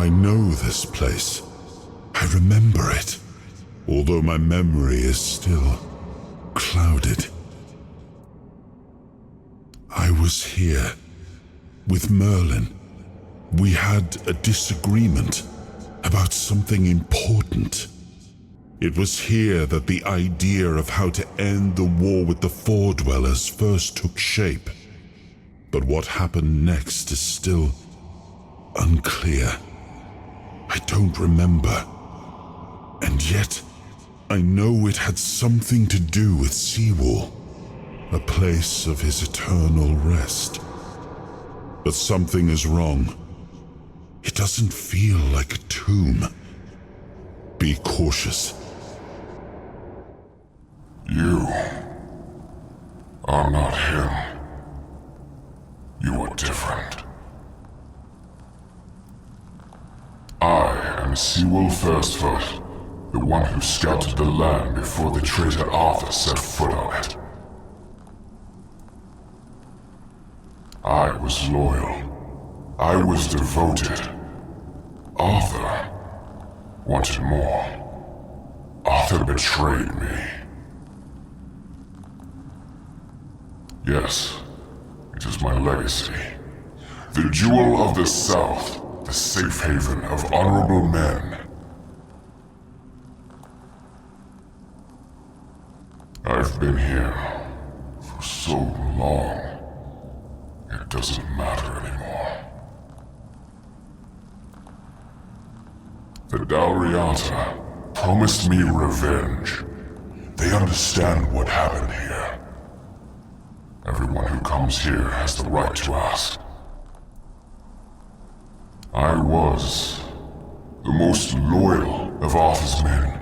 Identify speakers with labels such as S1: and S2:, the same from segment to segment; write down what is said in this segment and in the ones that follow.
S1: I know this place. I remember it, although my memory is still clouded. I was here with Merlin. We had a disagreement about something important. It was here that the idea of how to end the war with the Four Dwellers first took shape. But what happened next is still unclear. I don't remember. And yet, I know it had something to do with Seawall, a place of his eternal rest. But something is wrong. It doesn't feel like a tomb. Be cautious.
S2: You are not him. You are different. I am Seawall Firstfoot, the one who scouted the land before the traitor Arthur set foot on it. I was loyal. I was devoted. Arthur wanted more. Arthur betrayed me. Yes, it is my legacy. The Jewel of the South, the safe haven of honorable men. I've been here for so long, it doesn't matter anymore. The Dalriata promised me revenge. They understand what happened here. Everyone who comes here has the right to ask. I was the most loyal of Arthur's men.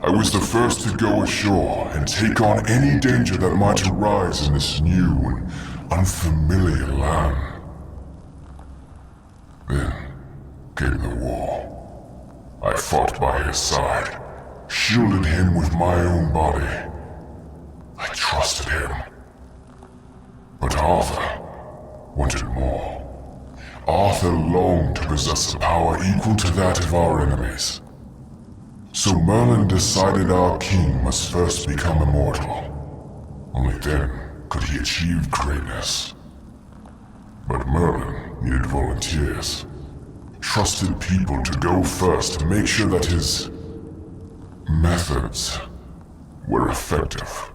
S2: I was the first to go ashore and take on any danger that might arise in this new and unfamiliar land. Then came the war. I fought by his side, shielded him with my own body. I trusted him. But Arthur wanted more. Arthur longed to possess a power equal to that of our enemies. So Merlin decided our king must first become immortal. Only then could he achieve greatness. But Merlin needed volunteers. Trusted people to go first to make sure that his methods were effective.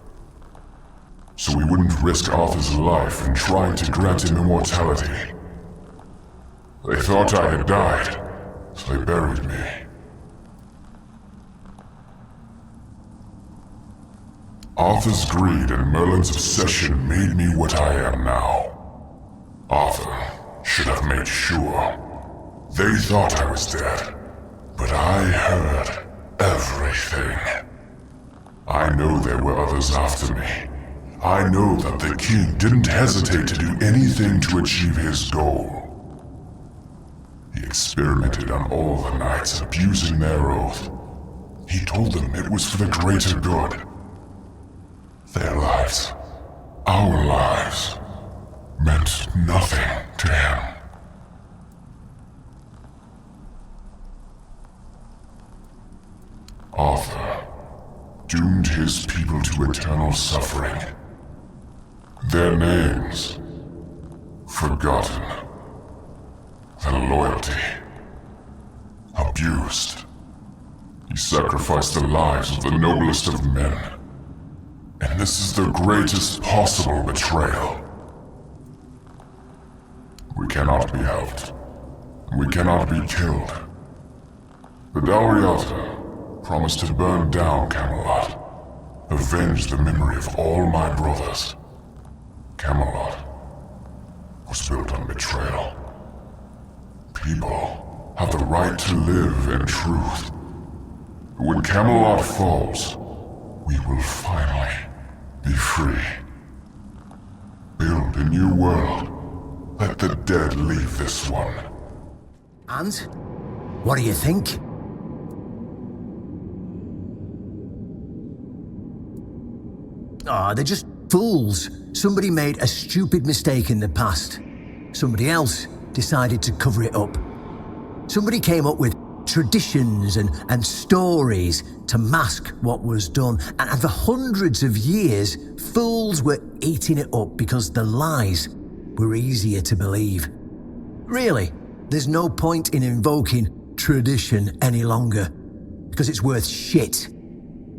S2: So we wouldn't risk Arthur's life in trying to grant him immortality. They thought I had died, so they buried me. Arthur's greed and Merlin's obsession made me what I am now. Arthur should have made sure. They thought I was dead, but I heard everything. I know there were others after me. I know that the king didn't hesitate to do anything to achieve his goal. He experimented on all the knights, abusing their oath. He told them it was for the greater good. Their lives, our lives, meant nothing to him. Arthur doomed his people to eternal suffering. Their names forgotten. Their loyalty abused. He sacrificed the lives of the noblest of men. And this is the greatest possible betrayal. We cannot be helped. We cannot be killed. The Dalriata promised to burn down Camelot, avenge the memory of all my brothers. Camelot was built on betrayal. People have the right to live in truth. When Camelot falls, we will finally be free. Build a new world. Let the dead leave this one.
S3: And? What do you think? They're just fools. Somebody made a stupid mistake in the past. Somebody else decided to cover it up. Somebody came up with traditions and stories to mask what was done. And for hundreds of years, fools were eating it up because the lies were easier to believe. Really, there's no point in invoking tradition any longer, because it's worth shit.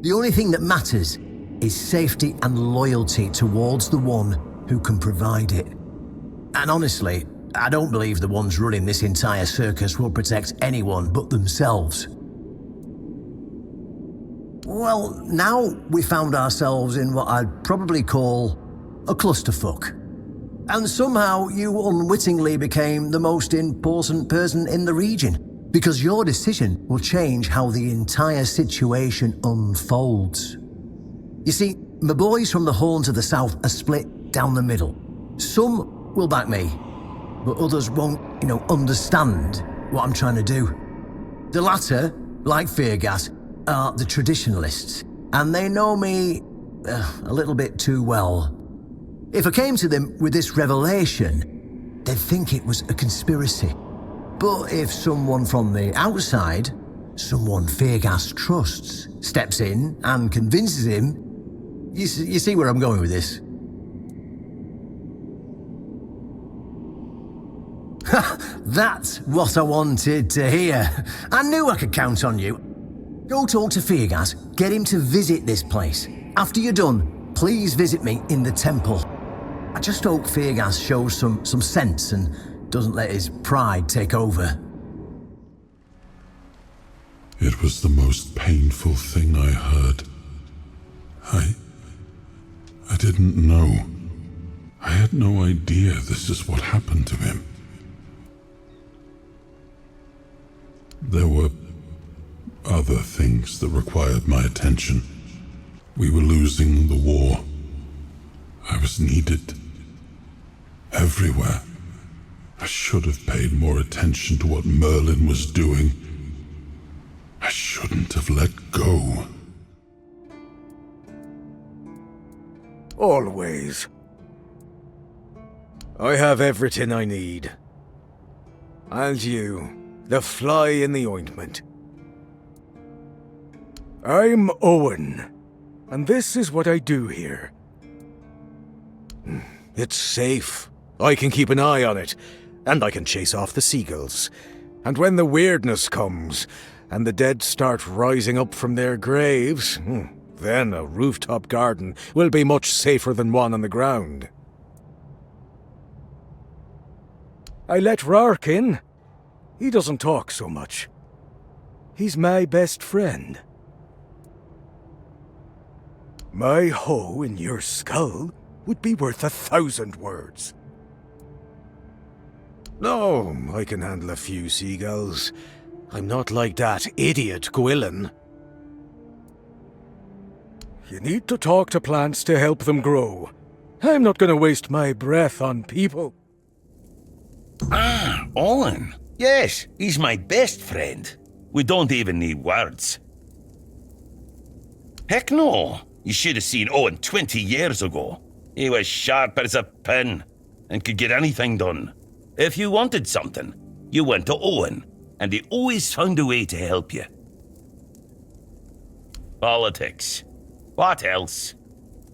S3: The only thing that matters is safety and loyalty towards the one who can provide it. And honestly, I don't believe the ones running this entire circus will protect anyone but themselves. Well, now we found ourselves in what I'd probably call a clusterfuck. And somehow you unwittingly became the most important person in the region, because your decision will change how the entire situation unfolds. You see, my boys from the Horns of the South are split down the middle. Some will back me, but others won't, understand what I'm trying to do. The latter, like Feargas, are the traditionalists, and they know me a little bit too well. If I came to them with this revelation, they'd think it was a conspiracy. But if someone from the outside, someone Feargas trusts, steps in and convinces him, you see where I'm going with this? That's what I wanted to hear. I knew I could count on you. Go talk to Feargas, get him to visit this place. After you're done, please visit me in the temple. I just hope Feargas shows some sense and doesn't let his pride take over.
S1: It was the most painful thing I heard. I didn't know. I had no idea this is what happened to him. There were other things that required my attention. We were losing the war. I was needed everywhere. I should have paid more attention to what Merlin was doing. I shouldn't have let go.
S4: Always. I have everything I need. And you, the fly in the ointment. I'm Owen, and this is what I do here. It's safe. I can keep an eye on it, and I can chase off the seagulls. And when the weirdness comes, and the dead start rising up from their graves, then a rooftop garden will be much safer than one on the ground. I let Rark in. He doesn't talk so much. He's my best friend. My hoe in your skull would be worth 1,000 words. No, I can handle a few seagulls. I'm not like that idiot Gwilyn. You need to talk to plants to help them grow. I'm not going to waste my breath on people.
S5: Ah, Owen. Yes, he's my best friend. We don't even need words. Heck no. You should have seen Owen 20 years ago. He was sharp as a pin and could get anything done. If you wanted something, you went to Owen, and he always found a way to help you. Politics. What else?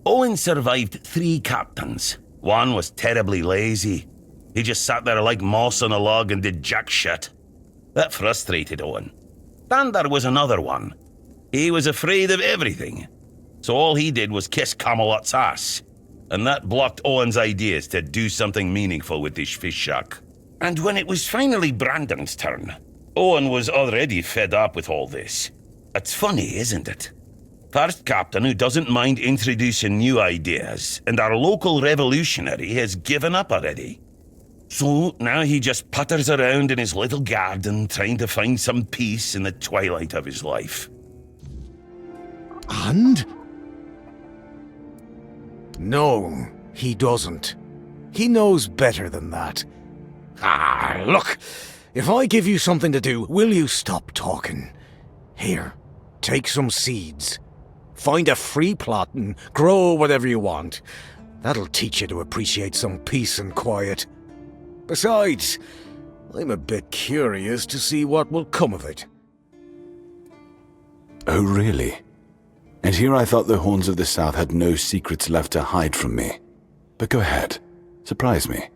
S5: Owen survived 3 captains. One was terribly lazy. He just sat there like moss on a log and did jack shit. That frustrated Owen. Then there was another one. He was afraid of everything. So all he did was kiss Camelot's ass. And that blocked Owen's ideas to do something meaningful with his fish shack. And when it was finally Brandon's turn, Owen was already fed up with all this. It's funny, isn't it? First captain who doesn't mind introducing new ideas, and our local revolutionary has given up already. So now he just putters around in his little garden trying to find some peace in the twilight of his life.
S4: And? No, he doesn't. He knows better than that. Look, if I give you something to do, will you stop talking? Here, take some seeds. Find a free plot and grow whatever you want. That'll teach you to appreciate some peace and quiet. Besides, I'm a bit curious to see what will come of it.
S6: Oh, really? And here I thought the Horns of the South had no secrets left to hide from me. But go ahead, surprise me.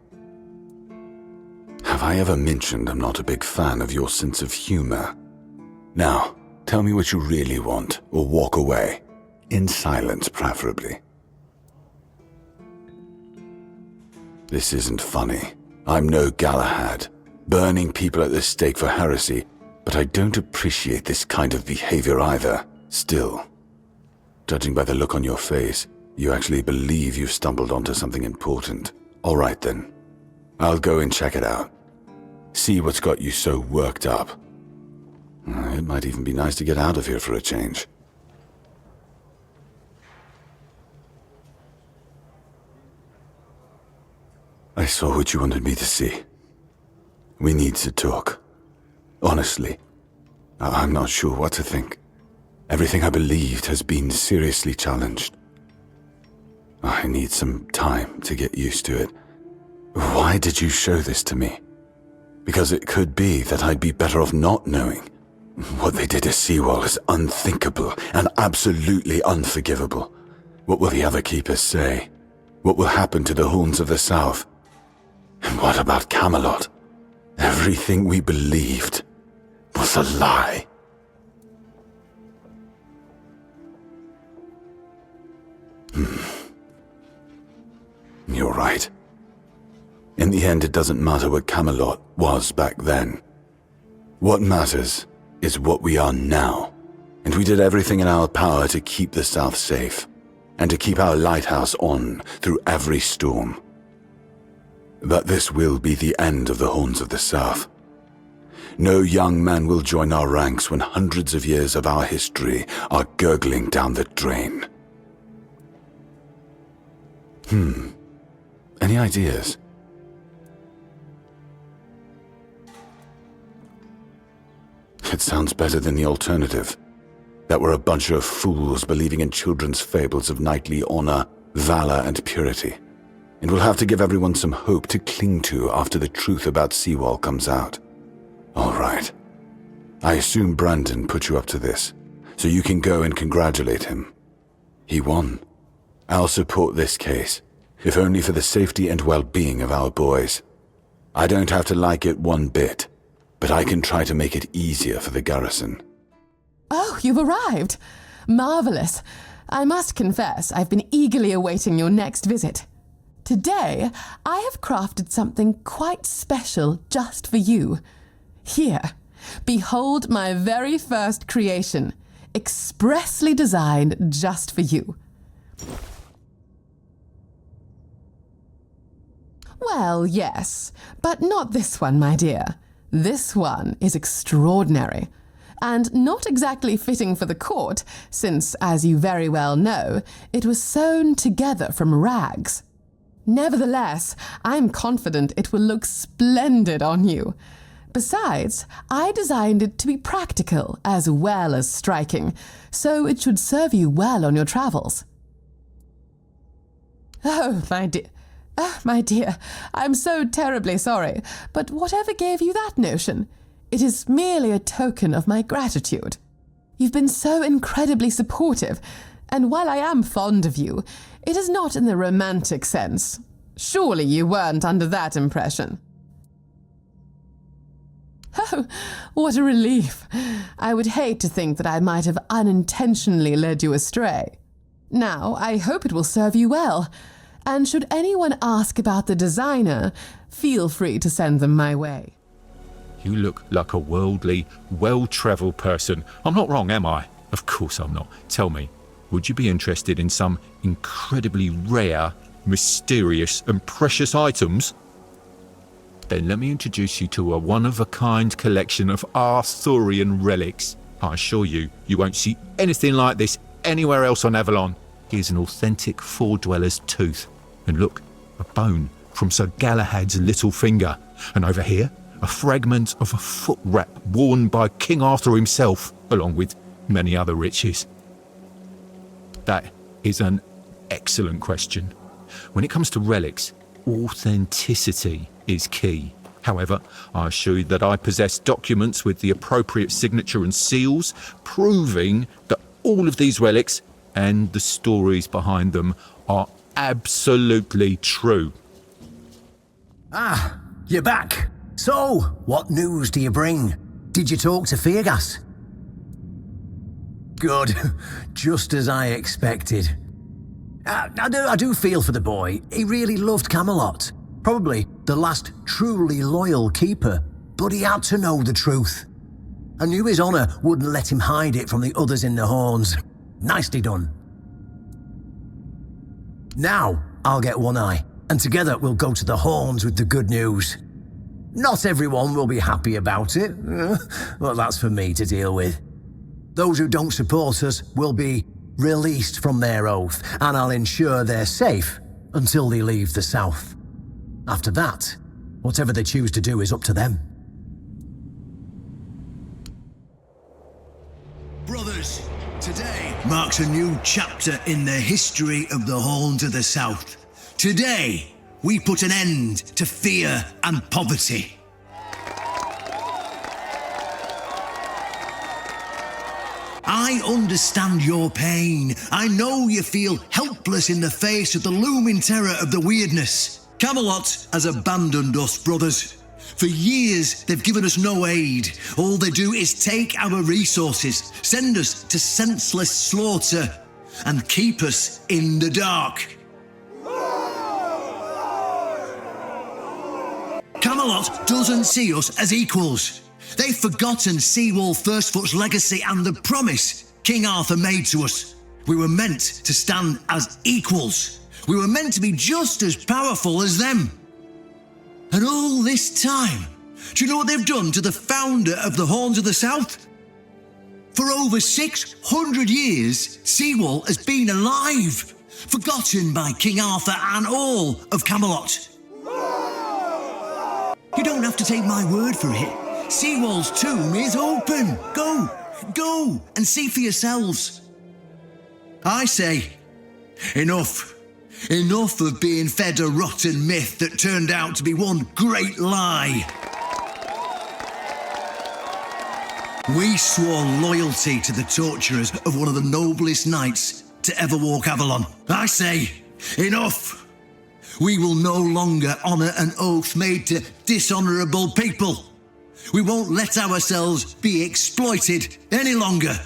S6: Have I ever mentioned I'm not a big fan of your sense of humor? Now, tell me what you really want, or walk away. In silence, preferably. This isn't funny. I'm no Galahad, burning people at the stake for heresy, but I don't appreciate this kind of behavior either. Still, judging by the look on your face, you actually believe you've stumbled onto something important. All right then. I'll go and check it out. See what's got you so worked up. It might even be nice to get out of here for a change. I saw what you wanted me to see. We need to talk. Honestly, I'm not sure what to think. Everything I believed has been seriously challenged. I need some time to get used to it. Why did you show this to me? Because it could be that I'd be better off not knowing. What they did to Seawall is unthinkable and absolutely unforgivable. What will the other keepers say? What will happen to the Horns of the South? And what about Camelot? Everything we believed was a lie. You're right. In the end, it doesn't matter what Camelot was back then. What matters is what we are now. And we did everything in our power to keep the South safe, and to keep our lighthouse on through every storm. But this will be the end of the Horns of the South. No young man will join our ranks when hundreds of years of our history are gurgling down the drain. Any ideas? It sounds better than the alternative. That we're a bunch of fools believing in children's fables of knightly honor, valor, and purity. And we'll have to give everyone some hope to cling to after the truth about Seawall comes out. All right. I assume Brandon put you up to this, so you can go and congratulate him. He won. I'll support this case, if only for the safety and well-being of our boys. I don't have to like it one bit, but I can try to make it easier for the garrison.
S7: Oh, you've arrived. Marvelous. I must confess, I've been eagerly awaiting your next visit. Today, I have crafted something quite special just for you. Here, behold my very first creation, expressly designed just for you. Well, yes, but not this one, my dear. This one is extraordinary, and not exactly fitting for the court, since, as you very well know, it was sewn together from rags. Nevertheless, I'm confident it will look splendid on you. Besides, I designed it to be practical as well as striking, so it should serve you well on your travels. Oh, my dear, I'm so terribly sorry, but whatever gave you that notion? It is merely a token of my gratitude. You've been so incredibly supportive, and while I am fond of you, it is not in the romantic sense. Surely you weren't under that impression. Oh, what a relief. I would hate to think that I might have unintentionally led you astray. Now, I hope it will serve you well, and should anyone ask about the designer, feel free to send them my way.
S8: You look like a worldly, well-travelled person. I'm not wrong, am I? Of course I'm not. Tell me, would you be interested in some incredibly rare, mysterious and precious items? Then let me introduce you to a one-of-a-kind collection of Arthurian relics. I assure you, you won't see anything like this anywhere else on Avalon. Here's an authentic Four-Dweller's tooth. And look, a bone from Sir Galahad's little finger. And over here, a fragment of a foot wrap worn by King Arthur himself, along with many other riches. That is an excellent question. When it comes to relics, authenticity is key. However, I assure you that I possess documents with the appropriate signature and seals, proving that all of these relics and the stories behind them are absolutely true.
S3: Ah, you're back. So, what news do you bring? Did you talk to Feargas? Good. Just as I expected. I do feel for the boy. He really loved Camelot. Probably the last truly loyal keeper. But he had to know the truth. I knew his honour wouldn't let him hide it from the others in the Horns. Nicely done. Now, I'll get One Eye, and together we'll go to the Horns with the good news. Not everyone will be happy about it. Well, that's for me to deal with. Those who don't support us will be released from their oath, and I'll ensure they're safe until they leave the south. After that, whatever they choose to do is up to them.
S9: Brothers, today marks a new chapter in the history of the Horns of the South. Today, we put an end to fear and poverty. I understand your pain. I know you feel helpless in the face of the looming terror of the weirdness. Camelot has abandoned us, brothers. For years, they've given us no aid. All they do is take our resources, send us to senseless slaughter, and keep us in the dark. Camelot doesn't see us as equals. They've forgotten Seawall Firstfoot's legacy and the promise King Arthur made to us. We were meant to stand as equals. We were meant to be just as powerful as them. And all this time, do you know what they've done to the founder of the Horns of the South? For over 600 years, Seawall has been alive, forgotten by King Arthur and all of Camelot. You don't have to take my word for it. Seawall's tomb is open. Go and see for yourselves. I say, enough. Enough of being fed a rotten myth that turned out to be one great lie. We swore loyalty to the torturers of one of the noblest knights to ever walk Avalon. I say, enough. We will no longer honour an oath made to dishonourable people. We won't let ourselves be exploited any longer.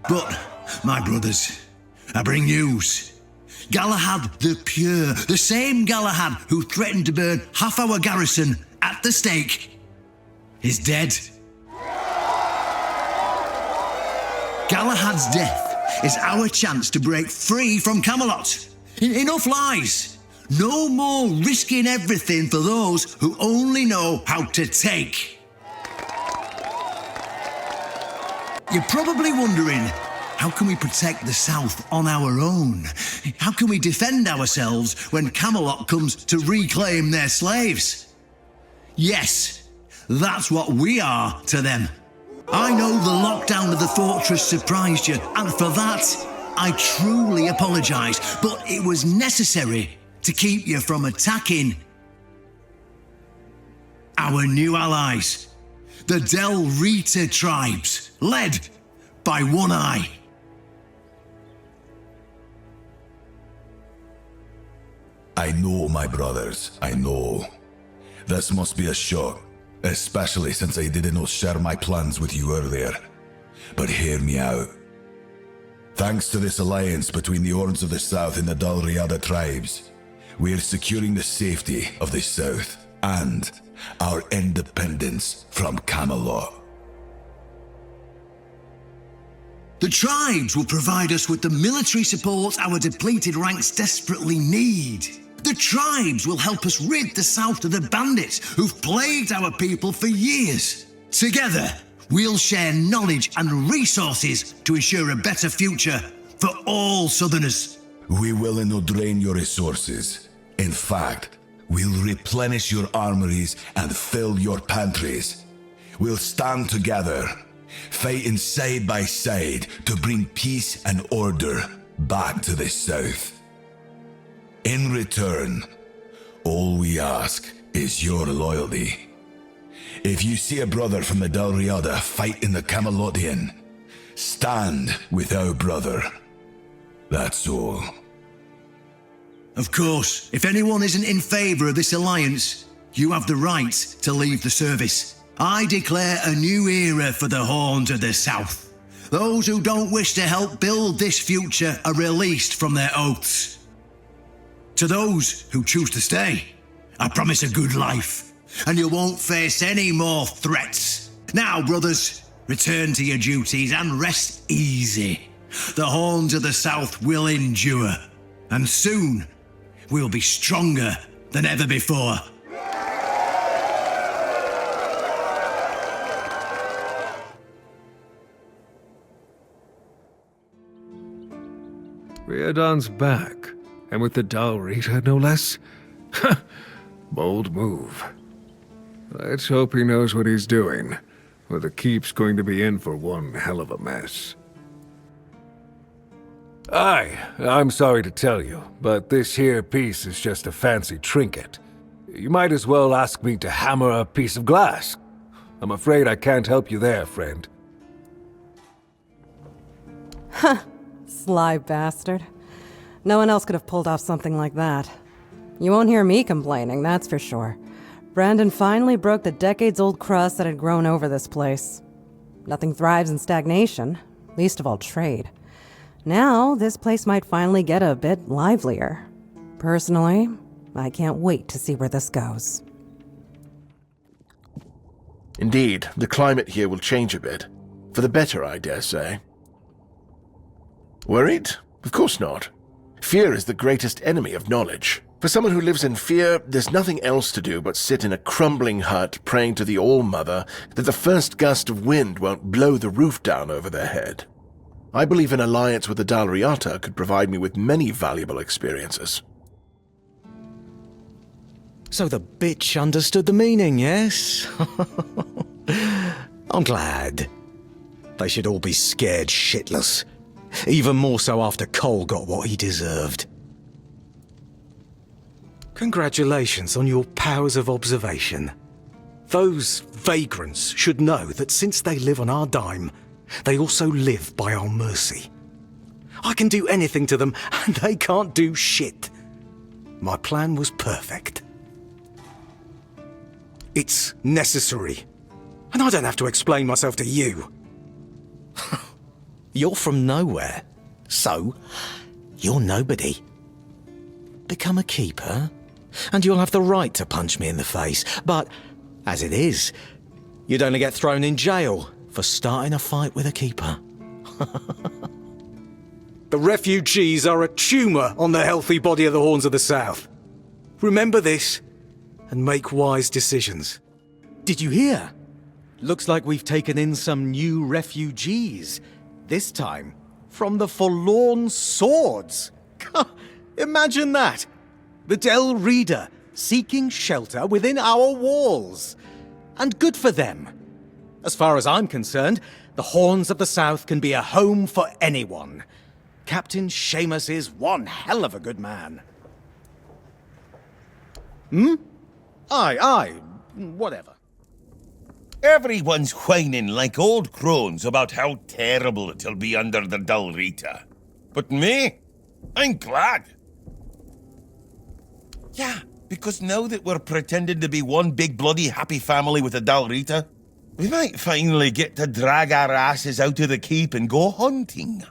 S9: But, my brothers, I bring news. Galahad the Pure, the same Galahad who threatened to burn half our garrison at the stake, is dead. Galahad's death is our chance to break free from Camelot. Enough lies. No more risking everything for those who only know how to take. You're probably wondering, how can we protect the South on our own? How can we defend ourselves when Camelot comes to reclaim their slaves? Yes, that's what we are to them. I know the lockdown of the fortress surprised you, and for that, I truly apologise, but it was necessary to keep you from attacking our new allies, the Del Rita tribes, led by One Eye.
S10: I know, my brothers, I know. This must be a shock, especially since I didn't share my plans with you earlier. But hear me out. Thanks to this alliance between the Horns of the South and the Dal Riada tribes, we are securing the safety of the South and our independence from Camelot.
S9: The tribes will provide us with the military support our depleted ranks desperately need. The tribes will help us rid the South of the bandits who've plagued our people for years. Together, we'll share knowledge and resources to ensure a better future for all Southerners.
S10: We will not drain your resources. In fact, we'll replenish your armories and fill your pantries. We'll stand together, fighting side by side to bring peace and order back to the South. In return, all we ask is your loyalty. If you see a brother from the Dalriada fight in the Camelotian, stand with our brother. That's all.
S9: Of course, if anyone isn't in favour of this alliance, you have the right to leave the service. I declare a new era for the Horns of the South. Those who don't wish to help build this future are released from their oaths. To those who choose to stay, I promise a good life, and you won't face any more threats. Now, brothers, return to your duties and rest easy. The Horns of the South will endure, and soon we'll be stronger than ever before.
S11: Riordan's back, and with the Dalrita, no less. Bold move. Let's hope he knows what he's doing, or the keep's going to be in for one hell of a mess. Aye, I'm sorry to tell you, but this here piece is just a fancy trinket. You might as well ask me to hammer a piece of glass. I'm afraid I can't help you there, friend.
S12: Huh. Sly bastard. No one else could have pulled off something like that. You won't hear me complaining, that's for sure. Brandon finally broke the decades-old crust that had grown over this place. Nothing thrives in stagnation, least of all trade. Now, this place might finally get a bit livelier. Personally, I can't wait to see where this goes.
S13: Indeed, the climate here will change a bit. For the better, I dare say. Worried? Of course not. Fear is the greatest enemy of knowledge. For someone who lives in fear, there's nothing else to do but sit in a crumbling hut praying to the All-Mother that the first gust of wind won't blow the roof down over their head. I believe an alliance with the Dalriata could provide me with many valuable experiences.
S4: So the bitch understood the meaning, yes? I'm glad. They should all be scared shitless. Even more so after Cole got what he deserved. Congratulations on your powers of observation. Those vagrants should know that since they live on our dime, they also live by our mercy. I can do anything to them, and they can't do shit. My plan was perfect. It's necessary, and I don't have to explain myself to you. You're from nowhere, so you're nobody. Become a keeper, and you'll have the right to punch me in the face. But, as it is, you'd only get thrown in jail for starting a fight with a keeper. The refugees are a tumour on the healthy body of the Horns of the South. Remember this, and make wise decisions. Did you hear? Looks like we've taken in some new refugees. This time, from the Forlorn Swords. Imagine that! The Del Reader, seeking shelter within our walls. And good for them. As far as I'm concerned, the Horns of the South can be a home for anyone. Captain Seamus is one hell of a good man. Aye, whatever.
S5: Everyone's whining like old crones about how terrible it'll be under the Dalrita. But me? I'm glad. Yeah, because now that we're pretending to be one big bloody happy family with the Dalrita, we might finally get to drag our asses out of the keep and go hunting.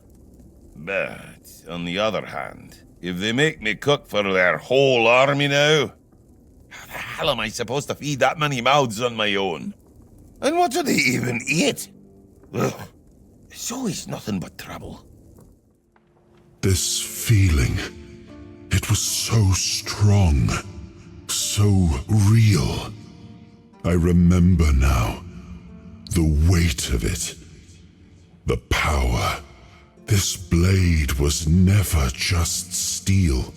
S5: But, on the other hand, if they make me cook for their whole army now, how the hell am I supposed to feed that many mouths on my own? And what do they even eat? Ugh. It's always nothing but trouble.
S1: This feeling, it was so strong, so real. I remember now, the weight of it, the power. This blade was never just steel.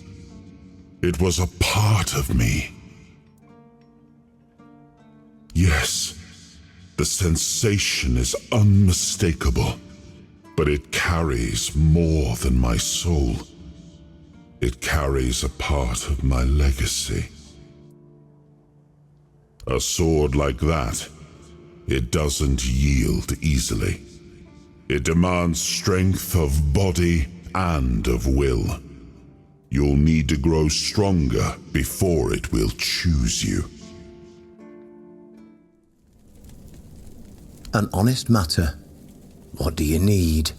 S1: It was a part of me. Yes, the sensation is unmistakable, but it carries more than my soul. It carries a part of my legacy. A sword like that, it doesn't yield easily. It demands strength of body and of will. You'll need to grow stronger before it will choose you.
S3: An honest matter. What do you need?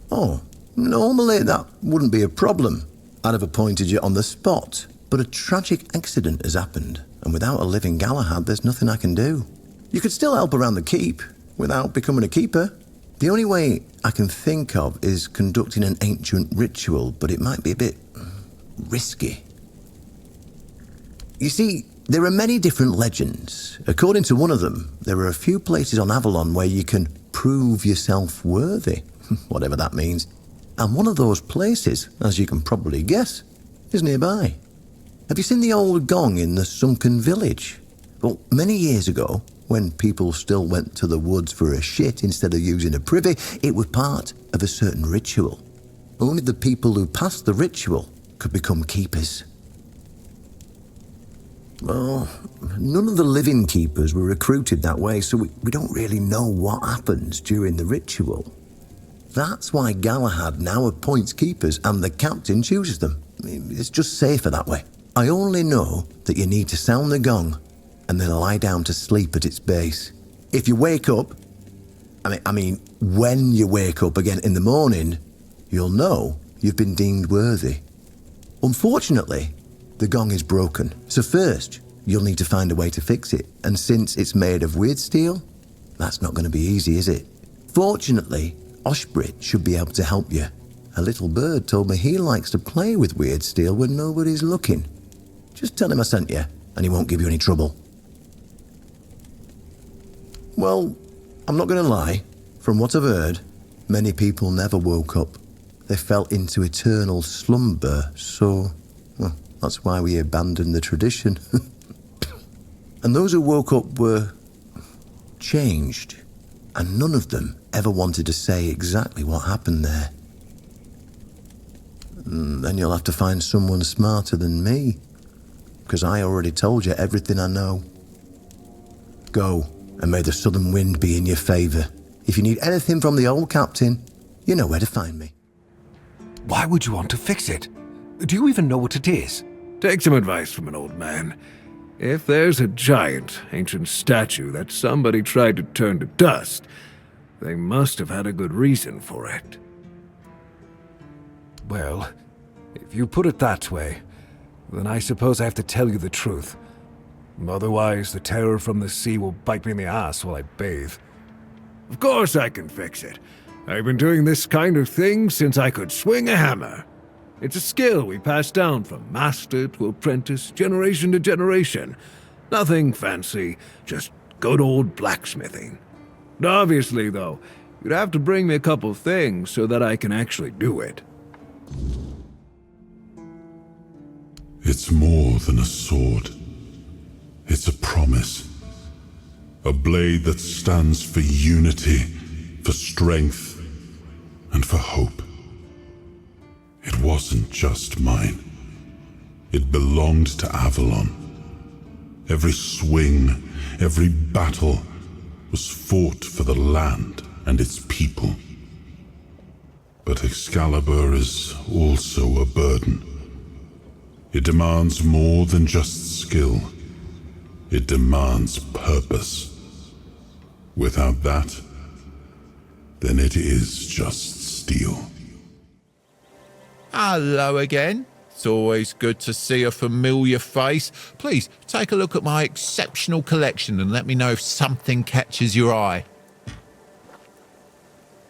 S3: Oh, normally that wouldn't be a problem. I'd have appointed you on the spot. But a tragic accident has happened, and without a living Galahad, there's nothing I can do. You could still help around the keep, without becoming a keeper. The only way I can think of is conducting an ancient ritual, but it might be a bit risky. You see, there are many different legends. According to one of them, there are a few places on Avalon where you can prove yourself worthy, whatever that means. And one of those places, as you can probably guess, is nearby. Have you seen the old gong in the sunken village? Well, many years ago, when people still went to the woods for a shit instead of using a privy, it was part of a certain ritual. Only the people who passed the ritual could become keepers. Well, none of the living keepers were recruited that way, so we don't really know what happens during the ritual. That's why Galahad now appoints keepers and the captain chooses them. It's just safer that way. I only know that you need to sound the gong and then lie down to sleep at its base. If you wake up, I mean, when you wake up again in the morning, you'll know you've been deemed worthy. Unfortunately, the gong is broken, so first you'll need to find a way to fix it, and since it's made of weird steel, that's not going to be easy, is it? Fortunately, Oshbrit should be able to help you. A little bird told me he likes to play with weird steel when nobody's looking. Just tell him I sent you, and he won't give you any trouble. Well, I'm not going to lie. From what I've heard, many people never woke up. They fell into eternal slumber, so... well, that's why we abandoned the tradition. And those who woke up were... changed. And none of them ever wanted to say exactly what happened there. Then you'll have to find someone smarter than me. Because I already told you everything I know. Go, and may the southern wind be in your favour. If you need anything from the old captain, you know where to find me.
S11: Why would you want to fix it? Do you even know what it is? Take some advice from an old man. If there's a giant, ancient statue that somebody tried to turn to dust, they must have had a good reason for it. Well, if you put it that way, then I suppose I have to tell you the truth. Otherwise, the terror from the sea will bite me in the ass while I bathe. Of course I can fix it. I've been doing this kind of thing since I could swing a hammer. It's a skill we pass down from master to apprentice, generation to generation. Nothing fancy, just good old blacksmithing. Obviously, though, you'd have to bring me a couple things so that I can actually do it.
S1: It's more than a sword. It's a promise. A blade that stands for unity, for strength, and for hope. It wasn't just mine. It belonged to Avalon. Every swing, every battle was fought for the land and its people. But Excalibur is also a burden. It demands more than just skill. It demands purpose. Without that, then it is just steel.
S8: Hello again. It's always good to see a familiar face. Please take a look at my exceptional collection and let me know if something catches your eye.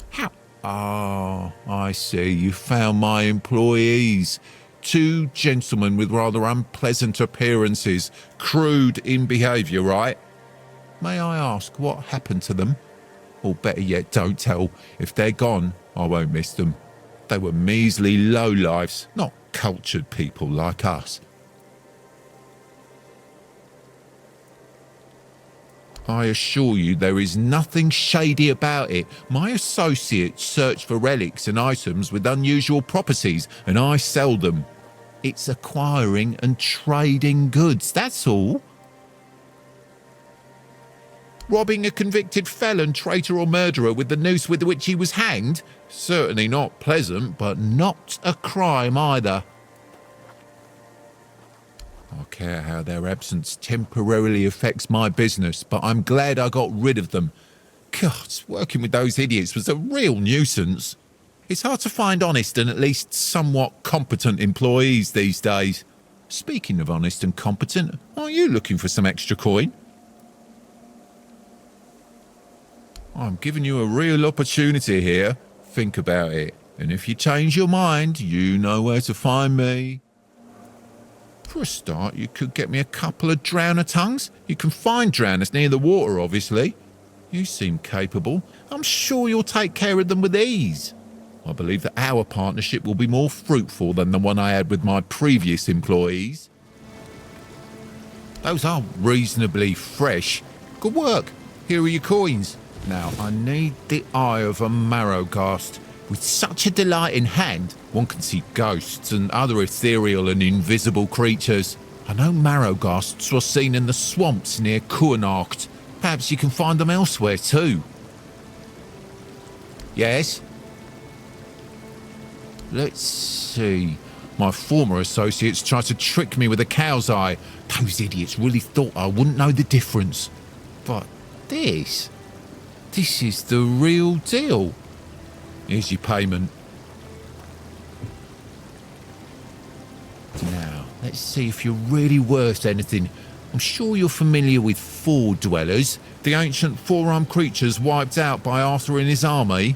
S8: How? Oh, I see. You found my employees. 2 gentlemen with rather unpleasant appearances, crude in behaviour, right? May I ask what happened to them? Or better yet, don't tell. If they're gone, I won't miss them. They were measly lowlifes, not cultured people like us. I assure you there is nothing shady about it. My associates search for relics and items with unusual properties, and I sell them. It's acquiring and trading goods, that's all. Robbing a convicted felon, traitor or murderer with the noose with which he was hanged? Certainly not pleasant, but not a crime either. I care how their absence temporarily affects my business, but I'm glad I got rid of them. God, working with those idiots was a real nuisance. It's hard to find honest and at least somewhat competent employees these days. Speaking of honest and competent, are you looking for some extra coin? I'm giving you a real opportunity here. Think about it. And if you change your mind, you know where to find me. For a start, you could get me a couple of drowner tongues. You can find drowners near the water, obviously. You seem capable. I'm sure you'll take care of them with ease. I believe that our partnership will be more fruitful than the one I had with my previous employees. Those are reasonably fresh. Good work. Here are your coins. Now, I need the eye of a Marrowghast. With such a delight in hand, one can see ghosts and other ethereal and invisible creatures. I know Marrowghasts were seen in the swamps near Kuanacht. Perhaps you can find them elsewhere too. Yes? Let's see. My former associates tried to trick me with a cow's eye. Those idiots really thought I wouldn't know the difference. But this is the real deal. Here's your payment. Now, let's see if you're really worth anything. I'm sure you're familiar with Four Dwellers, the ancient four-armed creatures wiped out by Arthur and his army.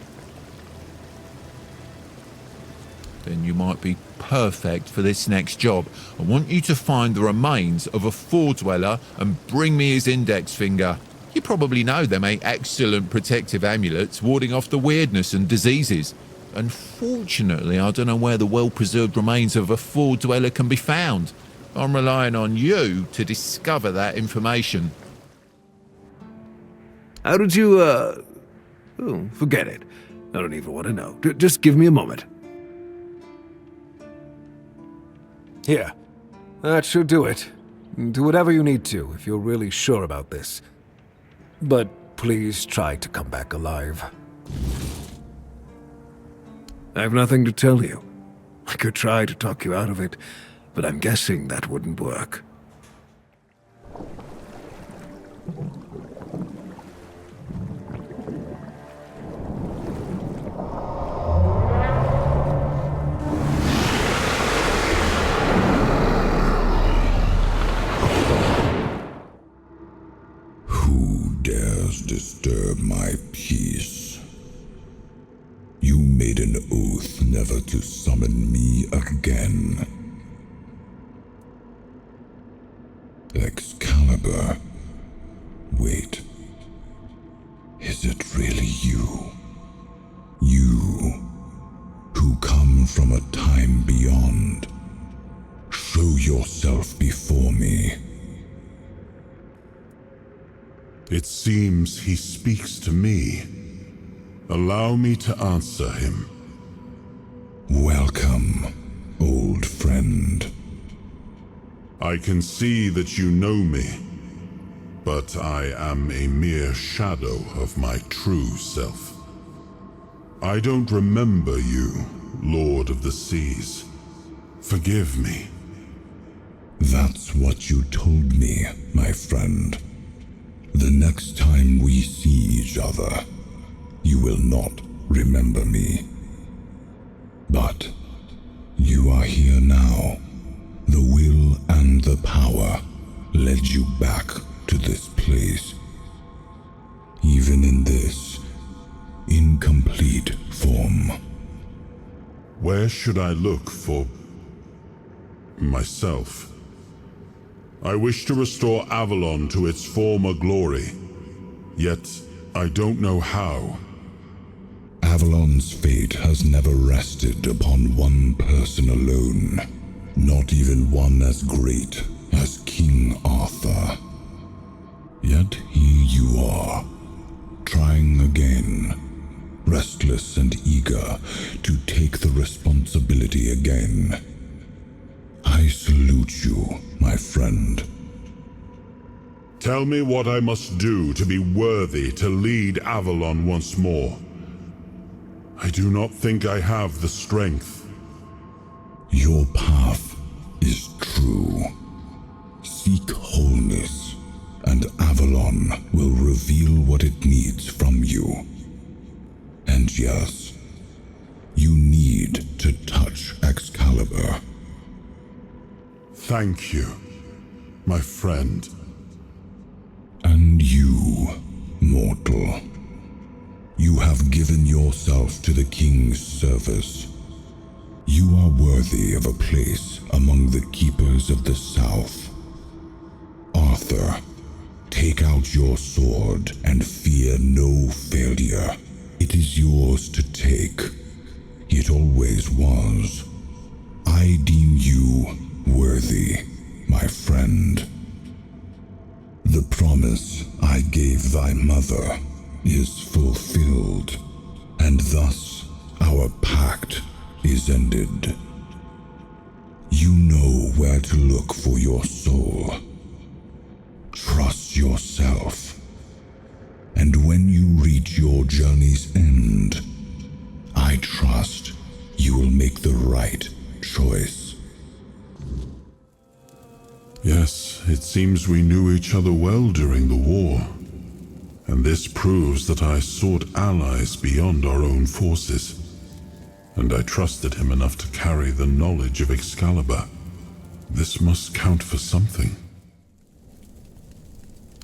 S8: Then you might be perfect for this next job. I want you to find the remains of a Four Dweller and bring me his index finger. You probably know they make excellent protective amulets warding off the weirdness and diseases. Unfortunately, I don't know where the well-preserved remains of a Four Dweller can be found. I'm relying on you to discover that information.
S11: How did you, Oh, forget it. I don't even want to know. Just give me a moment. Here. That should do it. Do whatever you need to if you're really sure about this. But please try to come back alive. I have nothing to tell you. I could try to talk you out of it, but I'm guessing that wouldn't work.
S2: Disturb my peace. You made an oath never to summon me again. Excalibur. Wait. Is it really you? You, who come from a time beyond. Show yourself before me.
S1: It seems he speaks to me. Allow me to answer him.
S2: Welcome, old friend.
S1: I can see that you know me, but I am a mere shadow of my true self. I don't remember you, Lord of the Seas. Forgive me.
S2: That's what you told me, my friend. The next time we see each other, you will not remember me. But you are here now. The will and the power led you back to this place. Even in this incomplete form.
S1: Where should I look for myself? I wish to restore Avalon to its former glory, yet I don't know how.
S2: Avalon's fate has never rested upon one person alone, not even one as great as King Arthur. Yet he
S14: responsibility again. I salute you, my friend.
S1: Tell me what I must do to be worthy to lead Avalon once more. I do not think I have the strength.
S14: Your path is true. Seek wholeness, and Avalon will reveal what it needs from you. And yes, you need to touch Excalibur.
S1: Thank you, my friend.
S14: And you, mortal. You have given yourself to the King's service. You are worthy of a place among the Keepers of the South. Arthur, take out your sword and fear no failure. It is yours to take. It always was. I deem you worthy, my friend. The promise I gave thy mother is fulfilled, and thus our pact is ended. You know where to look for your soul. Trust yourself. And when you reach your journey's end, I trust you will make the right choice.
S1: Yes, it seems we knew each other well during the war. And this proves that I sought allies beyond our own forces. And I trusted him enough to carry the knowledge of Excalibur. This must count for something.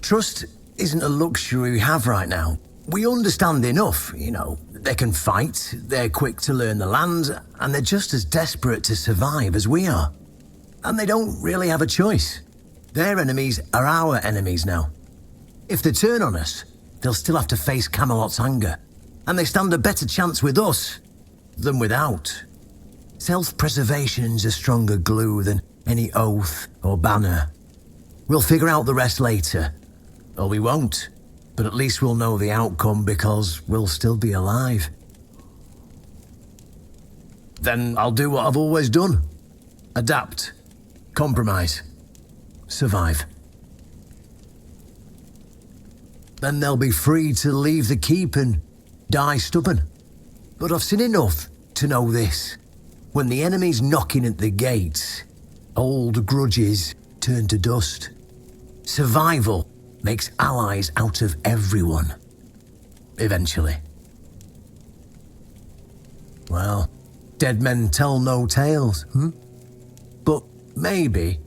S3: Trust isn't a luxury we have right now. We understand enough, They can fight, they're quick to learn the land, and they're just as desperate to survive as we are. And they don't really have a choice. Their enemies are our enemies now. If they turn on us, they'll still have to face Camelot's anger. And they stand a better chance with us than without. Self-preservation's a stronger glue than any oath or banner. We'll figure out the rest later. Or we won't. But at least we'll know the outcome because we'll still be alive. Then I'll do what I've always done. Adapt. Compromise. Survive. Then they'll be free to leave the keep and die stubborn. But I've seen enough to know this. When the enemy's knocking at the gates, old grudges turn to dust. Survival makes allies out of everyone. Eventually. Well, dead men tell no tales, But maybe,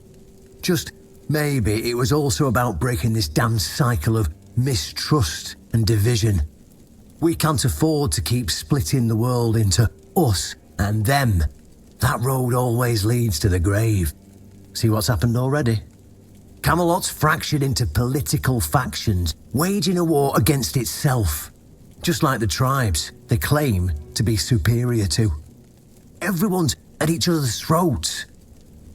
S3: just maybe, it was also about breaking this damn cycle of mistrust and division. We can't afford to keep splitting the world into us and them. That road always leads to the grave. See what's happened already? Camelot's fractured into political factions, waging a war against itself. Just like the tribes they claim to be superior to. Everyone's at each other's throats.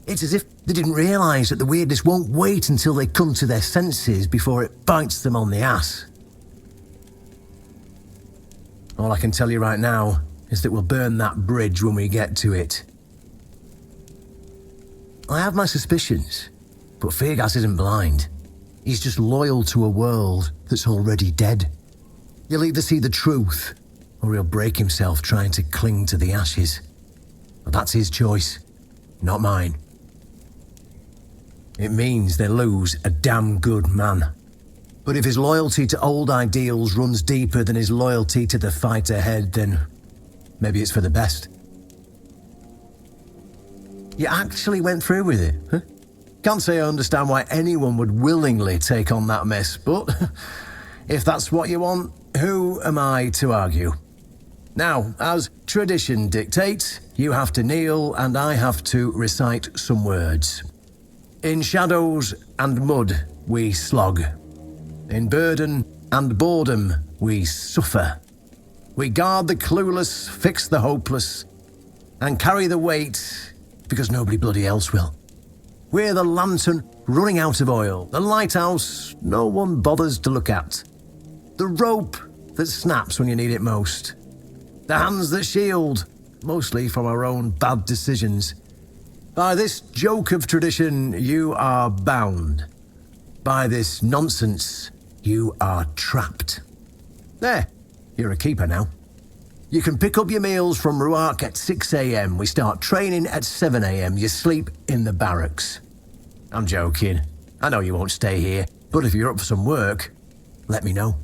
S3: It's as if they didn't realise that the weirdness won't wait until they come to their senses before it bites them on the ass. All I can tell you right now is that we'll burn that bridge when we get to it. I have my suspicions, but Feargas isn't blind. He's just loyal to a world that's already dead. He'll either see the truth, or he'll break himself trying to cling to the ashes. But that's his choice, not mine. It means they lose a damn good man. But if his loyalty to old ideals runs deeper than his loyalty to the fight ahead, then maybe it's for the best. You actually went through with it, huh? Can't say I understand why anyone would willingly take on that mess, but if that's what you want, who am I to argue? Now, as tradition dictates, you have to kneel and I have to recite some words. In shadows and mud we slog. In burden and boredom we suffer. We guard the clueless, fix the hopeless, and carry the weight because nobody bloody else will. We're the lantern running out of oil, the lighthouse no one bothers to look at, the rope that snaps when you need it most, the hands that shield mostly from our own bad decisions. By this joke of tradition, you are bound. By this nonsense, you are trapped. There, you're a keeper now. You can pick up your meals from Ruark at 6 a.m. We start training at 7 a.m. You sleep in the barracks. I'm joking. I know you won't stay here, but if you're up for some work, let me know.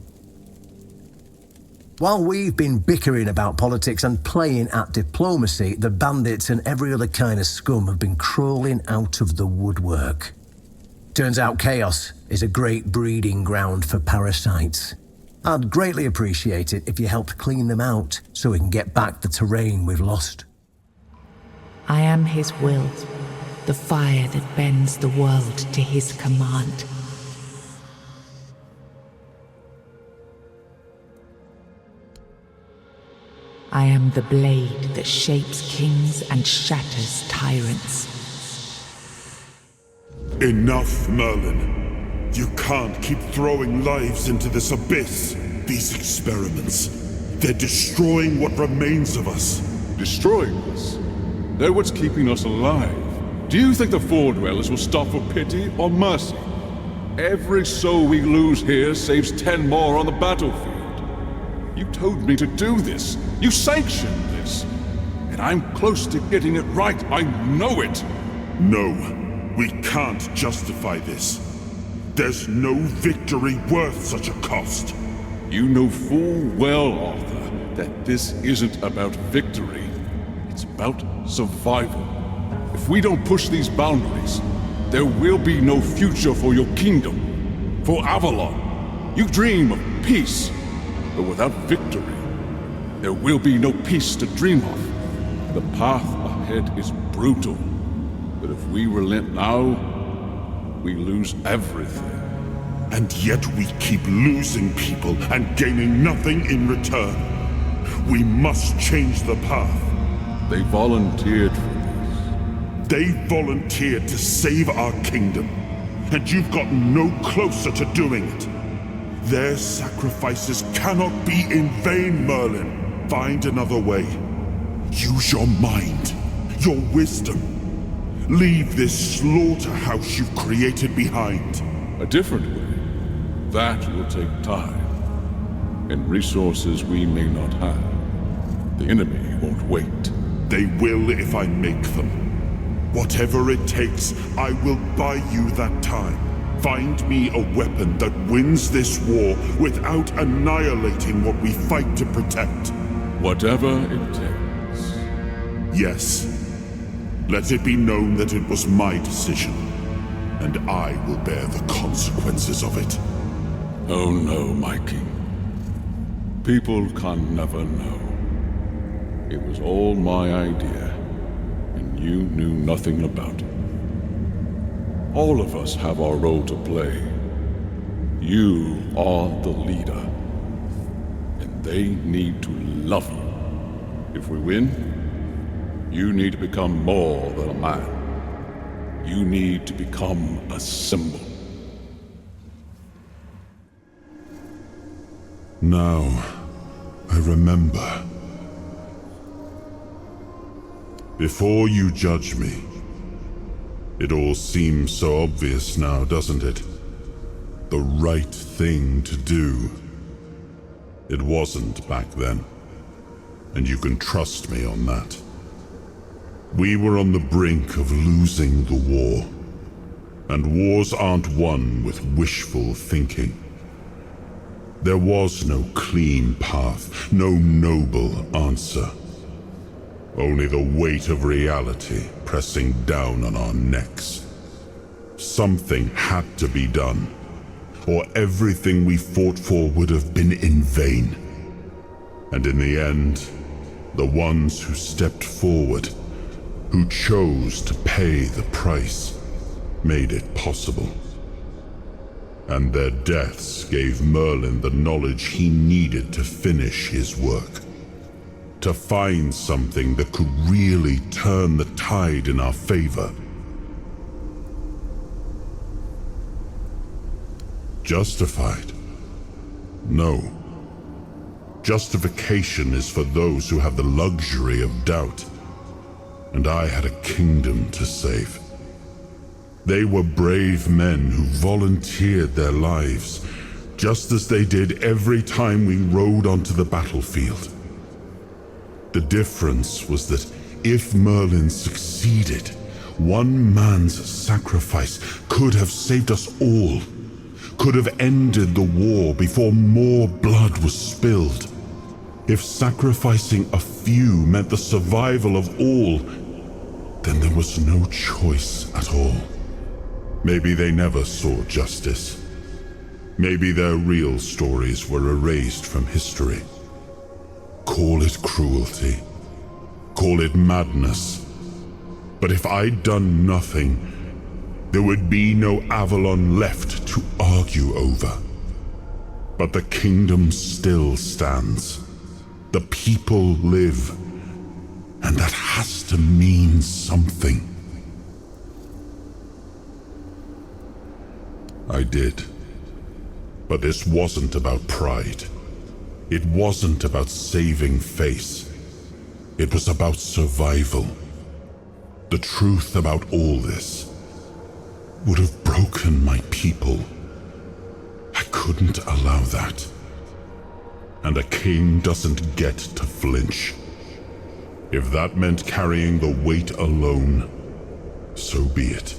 S3: While we've been bickering about politics and playing at diplomacy, the bandits and every other kind of scum have been crawling out of the woodwork. Turns out chaos is a great breeding ground for parasites. I'd greatly appreciate it if you helped clean them out so we can get back the terrain we've lost.
S15: I am his will, the fire that bends the world to his command. I am the blade that shapes kings and shatters tyrants.
S1: Enough, Merlin. You can't keep throwing lives into this abyss. These experiments, they're destroying what remains of us.
S16: Destroying us? They're what's keeping us alive. Do you think the Four Dwellers will stop for pity or mercy? Every soul we lose here saves 10 more on the battlefield. You told me to do this. You sanctioned this. And I'm close to getting it right. I know it.
S1: No, we can't justify this. There's no victory worth such a cost.
S16: You know full well, Arthur, that this isn't about victory. It's about survival. If we don't push these boundaries, there will be no future for your kingdom, for Avalon. You dream of peace, but without victory, there will be no peace to dream of. The path ahead is brutal, but if we relent now, we lose everything.
S1: And yet we keep losing people and gaining nothing in return. We must change the path.
S16: They volunteered for this.
S1: They volunteered to save our kingdom, and you've gotten no closer to doing it. Their sacrifices cannot be in vain, Merlin. Find another way. Use your mind, your wisdom. Leave this slaughterhouse you've created behind.
S16: A different way. That will take time. And resources we may not have. The enemy won't wait.
S1: They will if I make them. Whatever it takes, I will buy you that time. Find me a weapon that wins this war without annihilating what we fight to protect.
S16: Whatever it takes.
S1: Yes. Let it be known that it was my decision, and I will bear the consequences of it.
S16: Oh no, my king. People can never know. It was all my idea, and you knew nothing about it. All of us have our role to play. You are the leader, and they need to love you. If we win, you need to become more than a man. You need to become a symbol.
S1: Now, I remember. Before you judge me, it all seems so obvious now, doesn't it? The right thing to do. It wasn't back then, and you can trust me on that. We were on the brink of losing the war, and wars aren't won with wishful thinking. There was no clean path, no noble answer. Only the weight of reality pressing down on our necks. Something had to be done, or everything we fought for would have been in vain. And in the end, the ones who stepped forward, who chose to pay the price, made it possible. And their deaths gave Merlin the knowledge he needed to finish his work. To find something that could really turn the tide in our favor. Justified? No. justification is for those who have the luxury of doubt. And I had a kingdom to save. They were brave men who volunteered their lives, just as they did every time we rode onto the battlefield. The difference was that if Merlin succeeded, one man's sacrifice could have saved us all, could have ended the war before more blood was spilled. If sacrificing a few meant the survival of all, then there was no choice at all. Maybe they never saw justice. Maybe their real stories were erased from history. Call it cruelty. Call it madness. But if I'd done nothing, there would be no Avalon left to argue over. But the kingdom still stands. The people live. And that has to mean something. I did. But this wasn't about pride. It wasn't about saving face. It was about survival. The truth about all this would have broken my people. I couldn't allow that. And a king doesn't get to flinch. If that meant carrying the weight alone, so be it.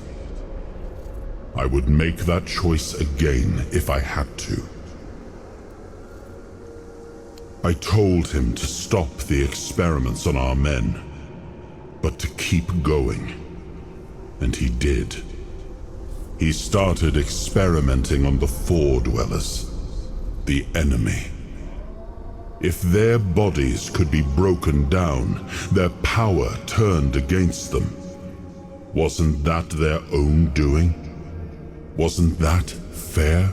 S1: I would make that choice again if I had to. I told him to stop the experiments on our men, but to keep going. And he did. He started experimenting on the Four Dwellers, the enemy. If their bodies could be broken down, their power turned against them, wasn't that their own doing? Wasn't that fair?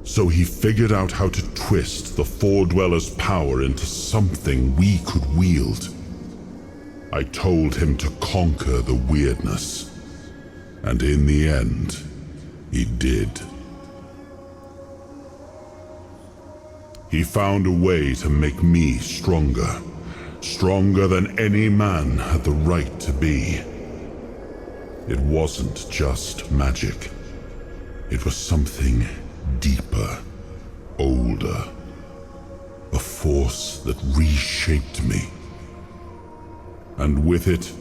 S1: So he figured out how to twist the Four Dwellers' power into something we could wield. I told him to conquer the weirdness, and in the end, he did. He found a way to make me stronger, stronger than any man had the right to be. It wasn't just magic. It was something deeper, older, a force that reshaped me. And with it,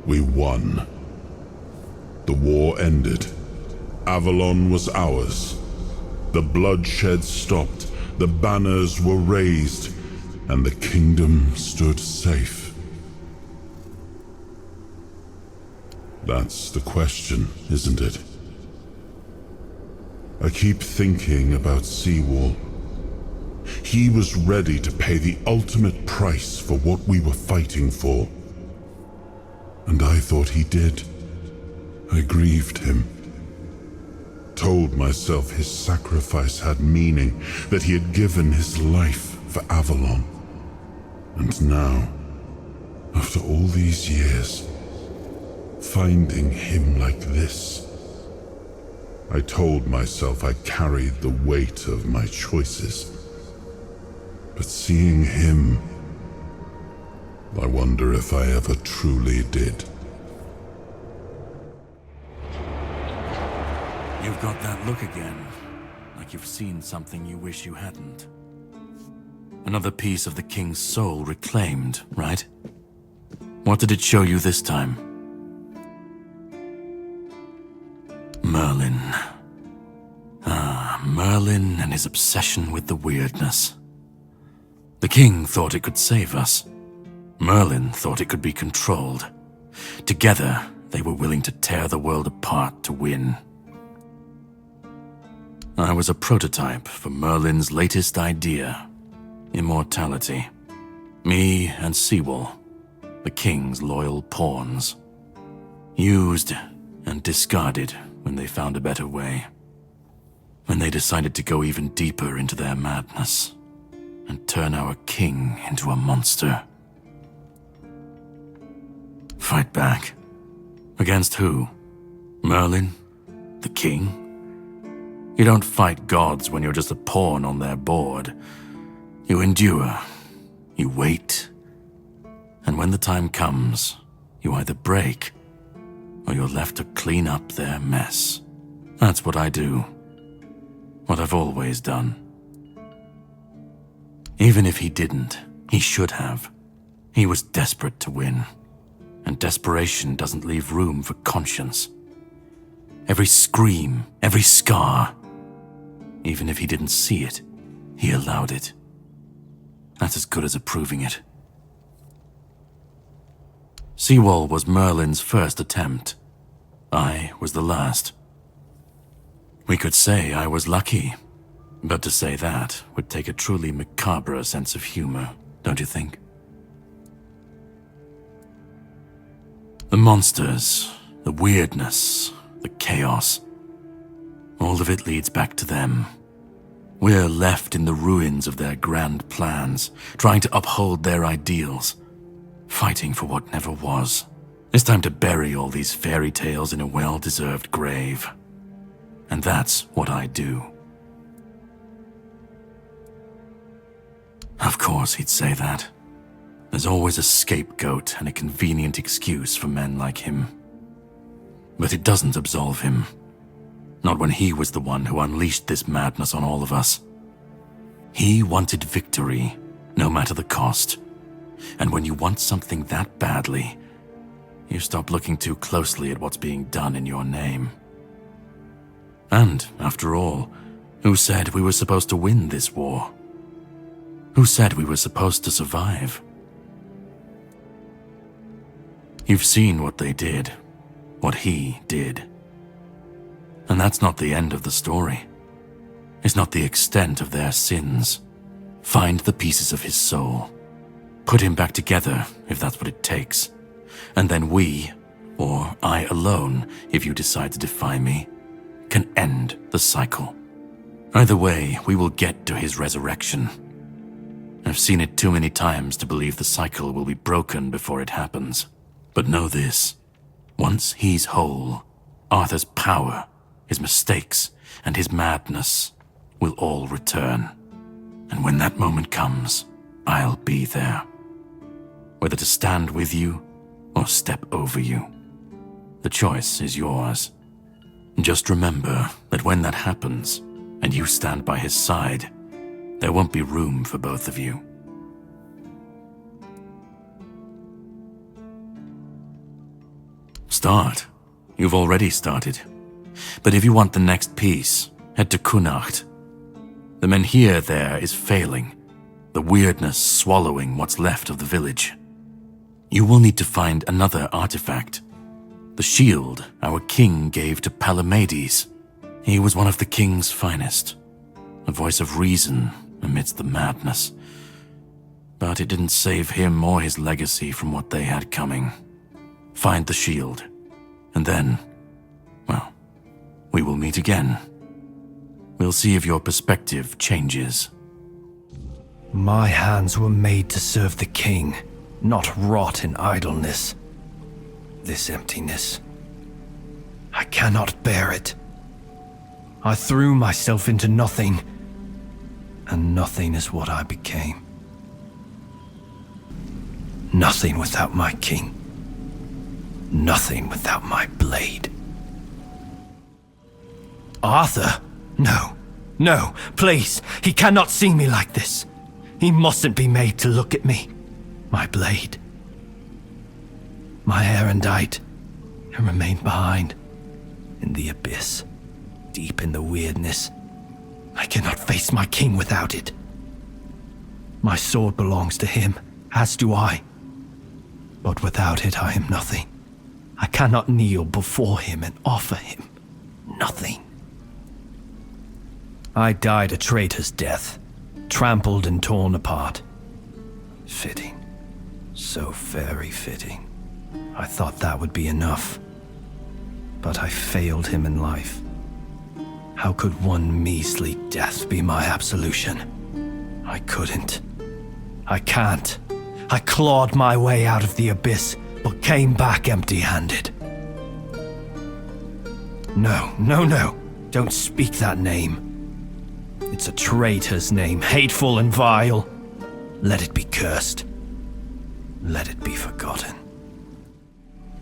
S1: we won. The war ended. Avalon was ours. The bloodshed stopped, the banners were raised, and the kingdom stood safe. That's the question, isn't it? I keep thinking about Seawall. He was ready to pay the ultimate price for what we were fighting for. And I thought he did. I grieved him. Told myself his sacrifice had meaning, that he had given his life for Avalon. And now, after all these years, finding him like this, I told myself I carried the weight of my choices. But seeing him, I wonder if I ever truly did.
S17: You've got that look again, like you've seen something you wish you hadn't. Another piece of the king's soul reclaimed, right? What did it show you this time? Merlin. Ah, Merlin and his obsession with the weirdness. The king thought it could save us. Merlin thought it could be controlled. Together, they were willing to tear the world apart to win. I was a prototype for Merlin's latest idea, immortality. Me and Seawall, the king's loyal pawns. Used and discarded when they found a better way. When they decided to go even deeper into their madness and turn our king into a monster. Fight back. Against who? Merlin? The king? You don't fight gods when you're just a pawn on their board. You endure. You wait. And when the time comes, you either break, or you're left to clean up their mess. That's what I do. What I've always done. Even if he didn't, he should have. He was desperate to win. And desperation doesn't leave room for conscience. Every scream, every scar, even if he didn't see it, he allowed it. That's as good as approving it. Seawall was Merlin's first attempt. I was the last. We could say I was lucky, but to say that would take a truly macabre sense of humor, don't you think? The monsters, the weirdness, the chaos, all of it leads back to them. We're left in the ruins of their grand plans, trying to uphold their ideals, fighting for what never was. It's time to bury all these fairy tales in a well-deserved grave. And that's what I do. Of course he'd say that. There's always a scapegoat and a convenient excuse for men like him. But it doesn't absolve him. Not when he was the one who unleashed this madness on all of us. He wanted victory, no matter the cost. And when you want something that badly, you stop looking too closely at what's being done in your name. And, after all, who said we were supposed to win this war? Who said we were supposed to survive? You've seen what they did, what he did. And that's not the end of the story. It's not the extent of their sins. Find the pieces of his soul. Put him back together, if that's what it takes. And then we, or I alone, if you decide to defy me, can end the cycle. Either way, we will get to his resurrection. I've seen it too many times to believe the cycle will be broken before it happens. But know this, once he's whole, Arthur's power, his mistakes, and his madness will all return. And when that moment comes, I'll be there. Whether to stand with you or step over you. The choice is yours. Just remember that when that happens, and you stand by his side, there won't be room for both of you. Start. You've already started. But if you want the next piece, head to Kunacht. The menhir there is failing, the weirdness swallowing what's left of the village. You will need to find another artifact. The shield our king gave to Palamedes. He was one of the king's finest, a voice of reason amidst the madness. But it didn't save him or his legacy from what they had coming. Find the shield, and then, well, we will meet again. We'll see if your perspective changes.
S18: My hands were made to serve the king, not rot in idleness. This emptiness. I cannot bear it. I threw myself into nothing, and nothing is what I became. Nothing without my king. Nothing without my blade. Arthur? No. No, please. He cannot see me like this. He mustn't be made to look at me. My blade. My erendite. It remained behind. In the abyss. Deep in the weirdness. I cannot face my king without it. My sword belongs to him, as do I. But without it I am nothing. I cannot kneel before him and offer him nothing. I died a traitor's death, trampled and torn apart. Fitting. So very fitting. I thought that would be enough. But I failed him in life. How could one measly death be my absolution? I couldn't. I can't. I clawed my way out of the abyss, but came back empty-handed. No, no, no. Don't speak that name. It's a traitor's name, hateful and vile. Let it be cursed. Let it be forgotten.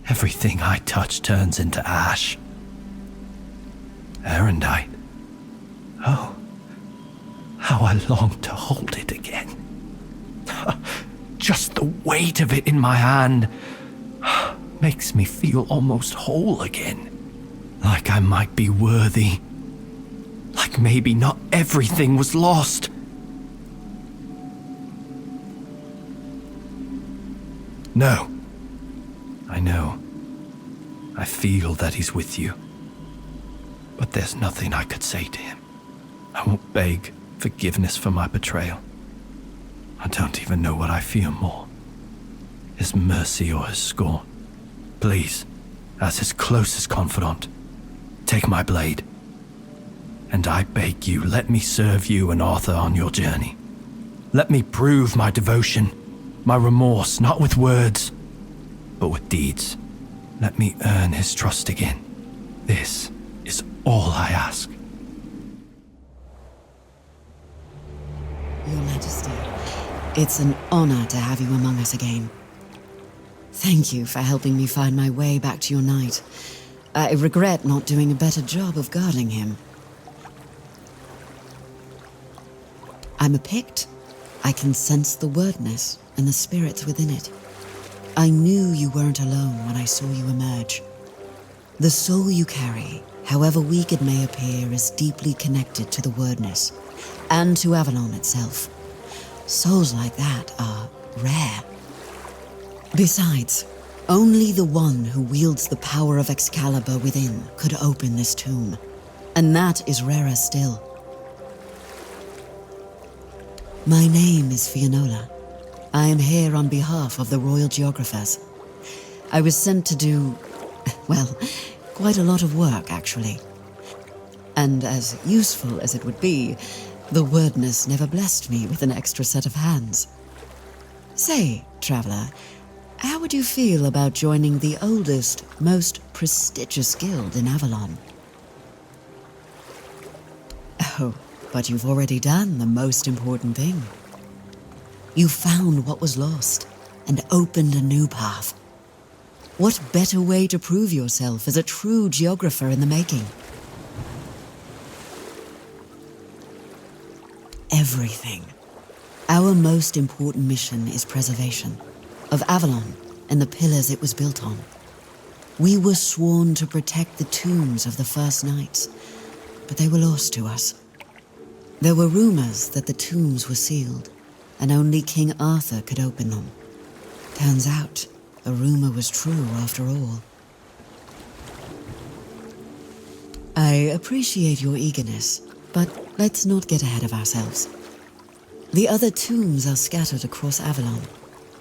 S18: Everything I touch turns into ash. Erendite. Oh, how I long to hold it again. Just the weight of it in my hand makes me feel almost whole again. Like I might be worthy. Like maybe not everything was lost. No. I know. I feel that he's with you. But there's nothing I could say to him. I won't beg forgiveness for my betrayal. I don't even know what I fear more. His mercy or his scorn. Please, as his closest confidant, take my blade. And I beg you, let me serve you and Arthur on your journey. Let me prove my devotion, my remorse, not with words, but with deeds. Let me earn his trust again. This is all I ask.
S19: Your Majesty, it's an honor to have you among us again. Thank you for helping me find my way back to your knight. I regret not doing a better job of guarding him. I'm a Pict. I can sense the wordness and the spirits within it. I knew you weren't alone when I saw you emerge. The soul you carry, however weak it may appear, is deeply connected to the wordness and to Avalon itself. Souls like that are rare. Besides, only the one who wields the power of Excalibur within could open this tomb, and that is rarer still. My name is Fianola. I am here on behalf of the Royal Geographers. I was sent to do, well, quite a lot of work, actually. And as useful as it would be, the wordness never blessed me with an extra set of hands. Say, traveler, how would you feel about joining the oldest, most prestigious guild in Avalon? Oh, but you've already done the most important thing. You found what was lost and opened a new path. What better way to prove yourself as a true geographer in the making? Everything. Our most important mission is preservation of Avalon and the pillars it was built on. We were sworn to protect the tombs of the first knights, but they were lost to us. There were rumors that the tombs were sealed, and only King Arthur could open them. Turns out, the rumor was true after all. I appreciate your eagerness, but let's not get ahead of ourselves. The other tombs are scattered across Avalon,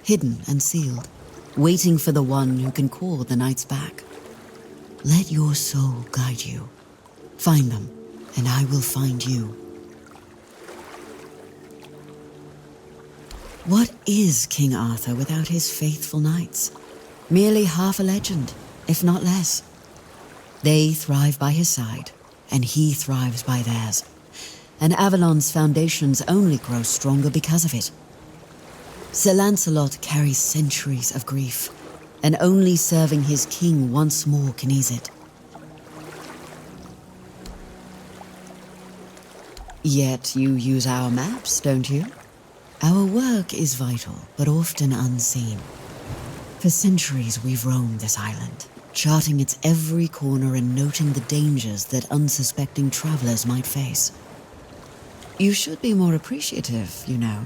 S19: hidden and sealed, waiting for the one who can call the knights back. Let your soul guide you. Find them, and I will find you. What is King Arthur without his faithful knights? Merely half a legend, if not less. They thrive by his side, and he thrives by theirs. And Avalon's foundations only grow stronger because of it. Sir Lancelot carries centuries of grief, and only serving his king once more can ease it. Yet you use our maps, don't you? Our work is vital, but often unseen. For centuries we've roamed this island, charting its every corner and noting the dangers that unsuspecting travelers might face. You should be more appreciative, you know.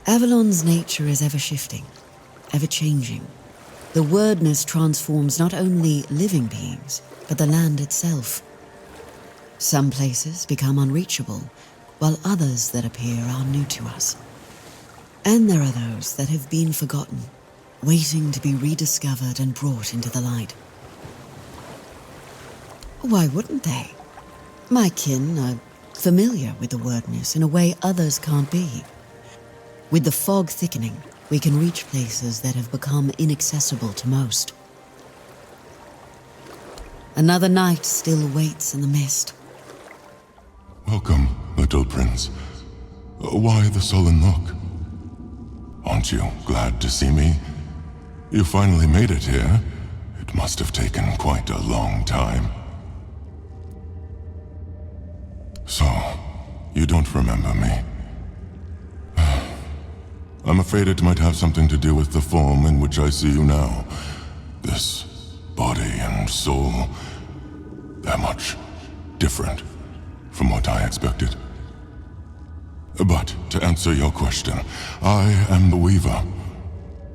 S19: Avalon's nature is ever-shifting, ever-changing. The wordness transforms not only living beings, but the land itself. Some places become unreachable, while others that appear are new to us. And there are those that have been forgotten, waiting to be rediscovered and brought into the light. Why wouldn't they? My kin are familiar with the wordness in a way others can't be. With the fog thickening, we can reach places that have become inaccessible to most. Another night still waits in the mist.
S2: Welcome, little prince.
S20: Why the sullen look? Aren't you glad to see me? You finally made it here. It must have taken quite a long time. So, you don't remember me. I'm afraid it might have something to do with the form in which I see you now. This body and soul, they're much different from what I expected. But to answer your question, I am the Weaver.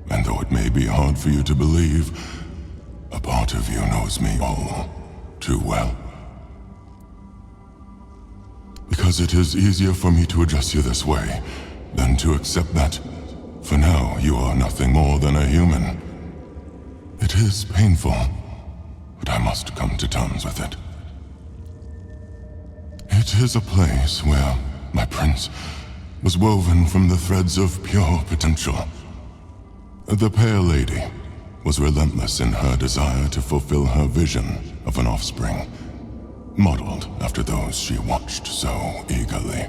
S20: And though it may be hard for you to believe, a part of you knows me all too well. Because it is easier for me to address you this way than to accept that, for now, you are nothing more than a human. It is painful, but I must come to terms with it. It is a place where my prince was woven from the threads of pure potential. The Pale Lady was relentless in her desire to fulfill her vision of an offspring, modeled after those she watched so eagerly.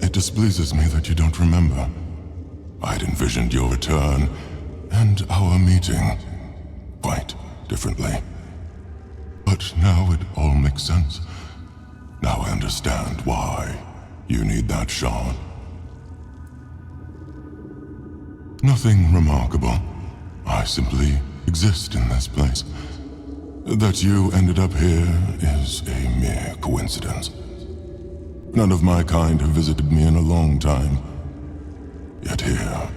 S20: It displeases me that you don't remember. I'd envisioned your return and our meeting quite differently. But now it all makes sense. Now I understand why you need that shard. Nothing remarkable. I simply exist in this place. That you ended up here is a mere coincidence. None of my kind have visited me in a long time. Yet here,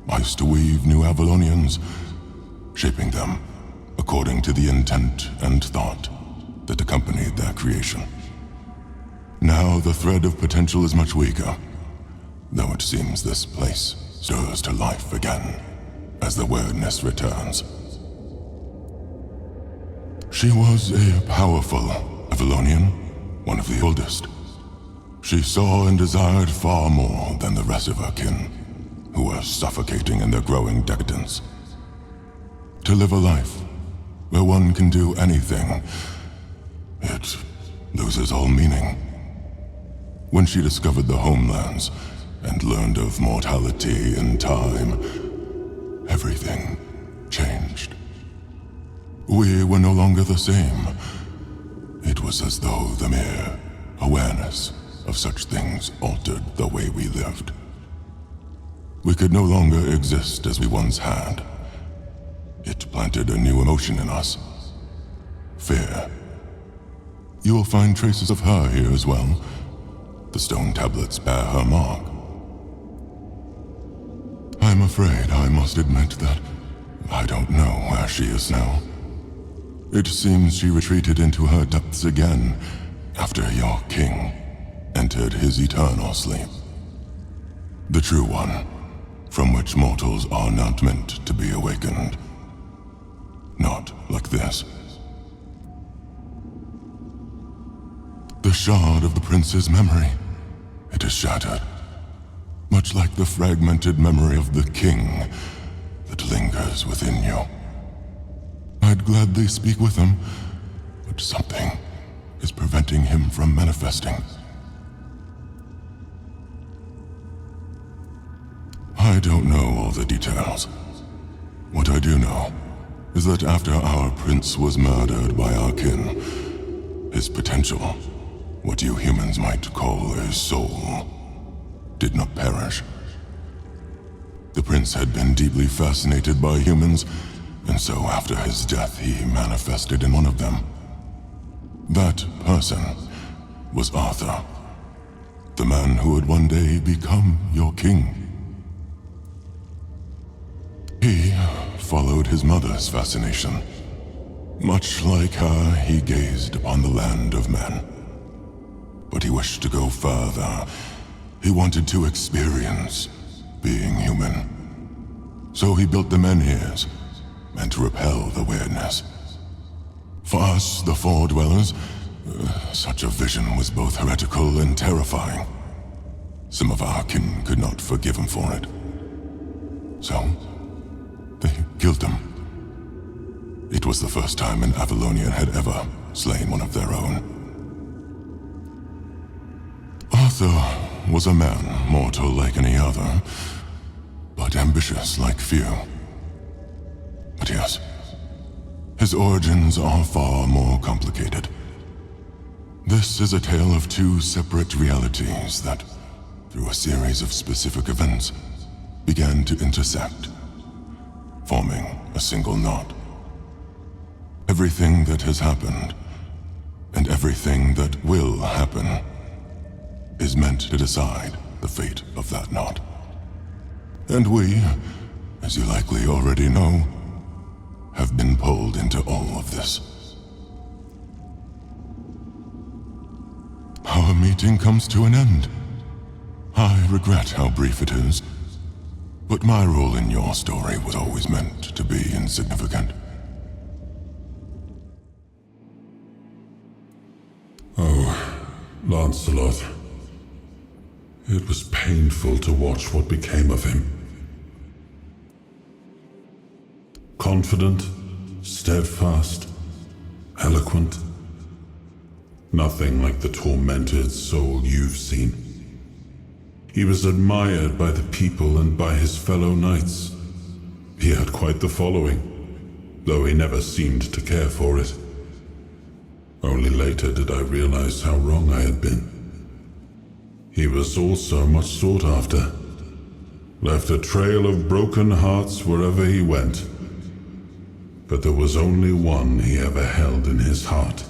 S20: I used to weave new Avalonians, shaping them according to the intent and thought that accompanied their creation. Now the thread of potential is much weaker, though it seems this place stirs to life again as the weirdness returns. She was a powerful Avalonian, one of the oldest. She saw and desired far more than the rest of her kin, who were suffocating in their growing decadence. To live a life where one can do anything, it loses all meaning. When she discovered the homelands and learned of mortality and time, everything changed. We were no longer the same. It was as though the mere awareness of such things altered the way we lived. We could no longer exist as we once had. It planted a new emotion in us. Fear. You will find traces of her here as well. The stone tablets bear her mark. I'm afraid I must admit that I don't know where she is now. It seems she retreated into her depths again after your king entered his eternal sleep. The true one, from which mortals are not meant to be awakened. Not like this. The shard of the prince's memory. It is shattered, much like the fragmented memory of the king that lingers within you. I'd gladly speak with him, but something is preventing him from manifesting. I don't know all the details. What I do know is that after our prince was murdered by our kin, his potential, what you humans might call a soul, did not perish. The prince had been deeply fascinated by humans, and so after his death he manifested in one of them. That person was Arthur, the man who would one day become your king. He followed his mother's fascination. Much like her, he gazed upon the land of men. But he wished to go further. He wanted to experience being human. So he built the menhirs, meant to repel the weirdness. For us, the Four Dwellers, such a vision was both heretical and terrifying. Some of our kin could not forgive him for it. So, they killed him. It was the first time an Avalonian had ever slain one of their own. Arthur was a man, mortal like any other, but ambitious like few. But yes, his origins are far more complicated. This is a tale of two separate realities that, through a series of specific events, began to intersect, forming a single knot. Everything that has happened, and everything that will happen, is meant to decide the fate of that knot. And we, as you likely already know, have been pulled into all of this. Our meeting comes to an end. I regret how brief it is, but my role in your story was always meant to be insignificant.
S1: Oh, Lancelot. It was painful to watch what became of him. Confident, steadfast, eloquent. Nothing like the tormented soul you've seen. He was admired by the people and by his fellow knights. He had quite the following, though he never seemed to care for it. Only later did I realize how wrong I had been. He was also much sought after, left a trail of broken hearts wherever he went. But there was only one he ever held in his heart,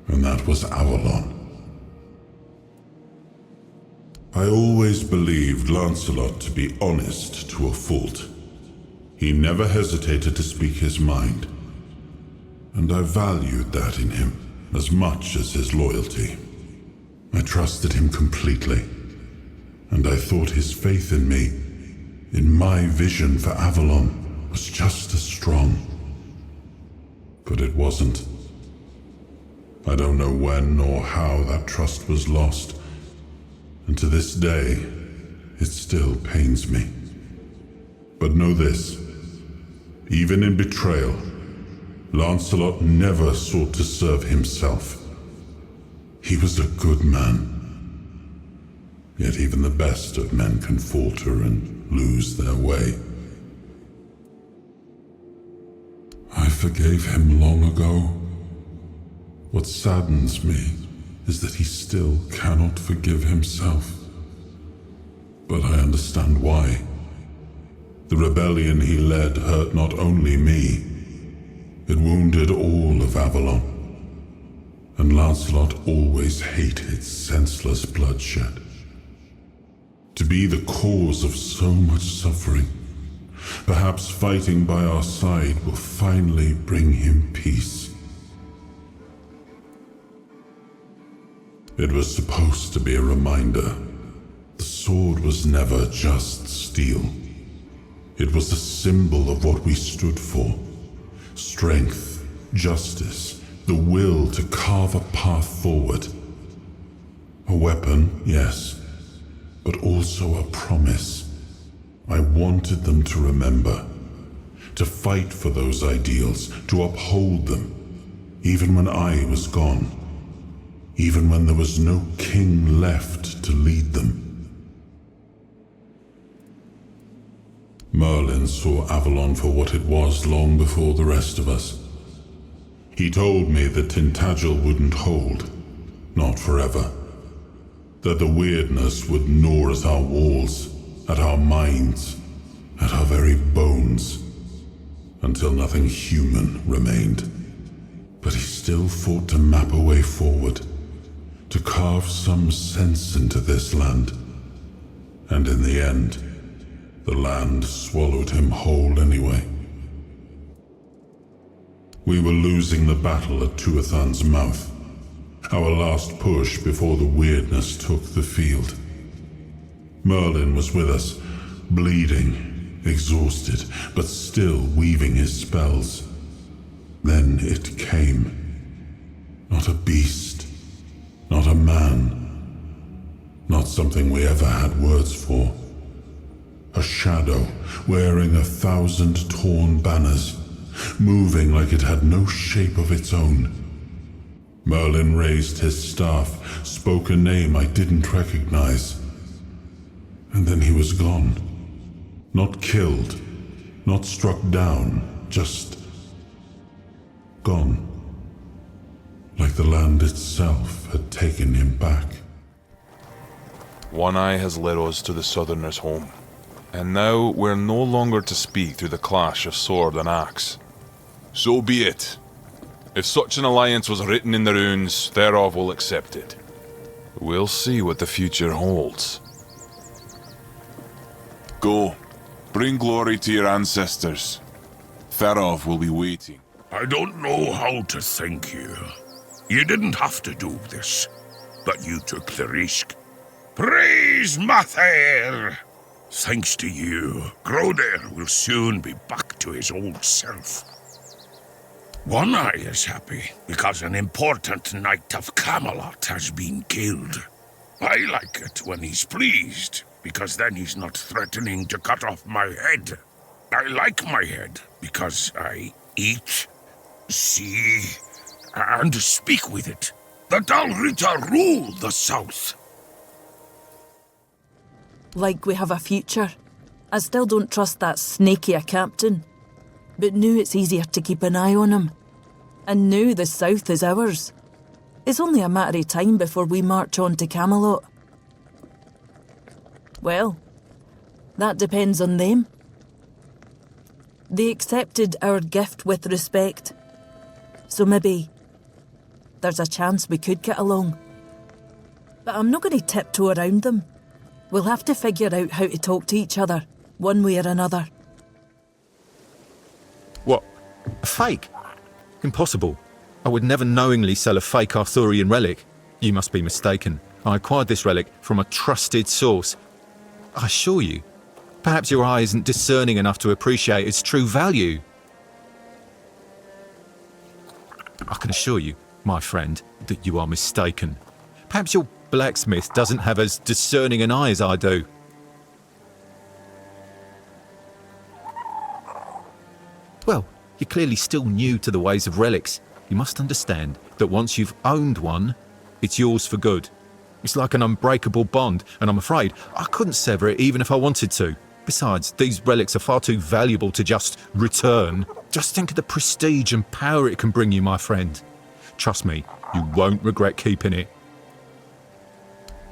S1: and that was Avalon. I always believed Lancelot to be honest to a fault. He never hesitated to speak his mind, and I valued that in him as much as his loyalty. I trusted him completely, and I thought his faith in me, in my vision for Avalon, was just as strong. But it wasn't. I don't know when or how that trust was lost, and to this day, it still pains me. But know this, even in betrayal, Lancelot never sought to serve himself. He was a good man. Yet even the best of men can falter and lose their way. I forgave him long ago. What saddens me is that he still cannot forgive himself. But I understand why. The rebellion he led hurt not only me, it wounded all of Avalon. And Lancelot always hated senseless bloodshed. To be the cause of so much suffering, perhaps fighting by our side will finally bring him peace. It was supposed to be a reminder. The sword was never just steel. It was a symbol of what we stood for. Strength, justice, the will to carve a path forward. A weapon, yes, but also a promise. I wanted them to remember, to fight for those ideals, to uphold them, even when I was gone, even when there was no king left to lead them. Merlin saw Avalon for what it was long before the rest of us. He told me that Tintagel wouldn't hold, not forever. That the weirdness would gnaw at our walls, at our minds, at our very bones, until nothing human remained. But he still fought to map a way forward, to carve some sense into this land. And in the end, the land swallowed him whole anyway. We were losing the battle at Tuathan's mouth, our last push before the weirdness took the field. Merlin was with us, bleeding, exhausted, but still weaving his spells. Then it came. Not a beast, not a man, not something we ever had words for. A shadow wearing 1,000 torn banners, moving like it had no shape of its own. Merlin raised his staff, spoke a name I didn't recognize. And then he was gone. Not killed, not struck down, just gone. Like the land itself had taken him back.
S21: One Eye has led us to the Southerners' home, and now we're no longer to speak through the clash of sword and axe. So be it. If such an alliance was written in the runes, thereof we'll accept it. We'll see what the future holds.
S16: Go. Bring glory to your ancestors. Thereof will be waiting.
S22: I don't know how to thank you. You didn't have to do this, but you took the risk. Praise Mathair! Thanks to you, Groder will soon be back to his old self. One Eye is happy because an important knight of Camelot has been killed. I like it when he's pleased, because then he's not threatening to cut off my head. I like my head because I eat, see, and speak with it. The Dalrita rule the South.
S23: Like we have a future. I still don't trust that snaky a captain. But now it's easier to keep an eye on him. And now the South is ours. It's only a matter of time before we march on to Camelot. Well, that depends on them. They accepted our gift with respect. So maybe there's a chance we could get along. But I'm not going to tiptoe around them. We'll have to figure out how to talk to each other, one way or another.
S8: What? A fake? Impossible. I would never knowingly sell a fake Arthurian relic. You must be mistaken. I acquired this relic from a trusted source. I assure you, perhaps your eye isn't discerning enough to appreciate its true value. I can assure you, my friend, that you are mistaken. Perhaps your blacksmith doesn't have as discerning an eye as I do. Well, you're clearly still new to the ways of relics. You must understand that once you've owned one, it's yours for good. It's like an unbreakable bond, and I'm afraid I couldn't sever it even if I wanted to. Besides, these relics are far too valuable to just return. Just think of the prestige and power it can bring you, my friend. Trust me, you won't regret keeping it.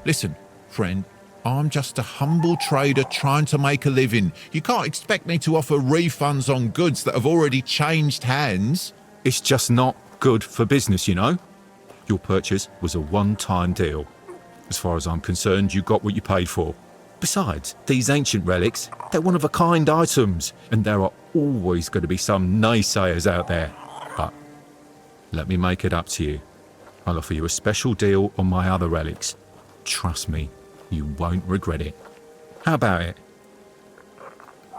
S24: Listen, friend, I'm just a humble trader trying to make a living. You can't expect me to offer refunds on goods that have already changed hands.
S8: It's just not good for business, you know? Your purchase was a one-time deal. As far as I'm concerned, you got what you paid for. Besides, these ancient relics, they're one-of-a-kind items, and there are always going to be some naysayers out there. But let me make it up to you. I'll offer you a special deal on my other relics. Trust me, you won't regret it. How about it?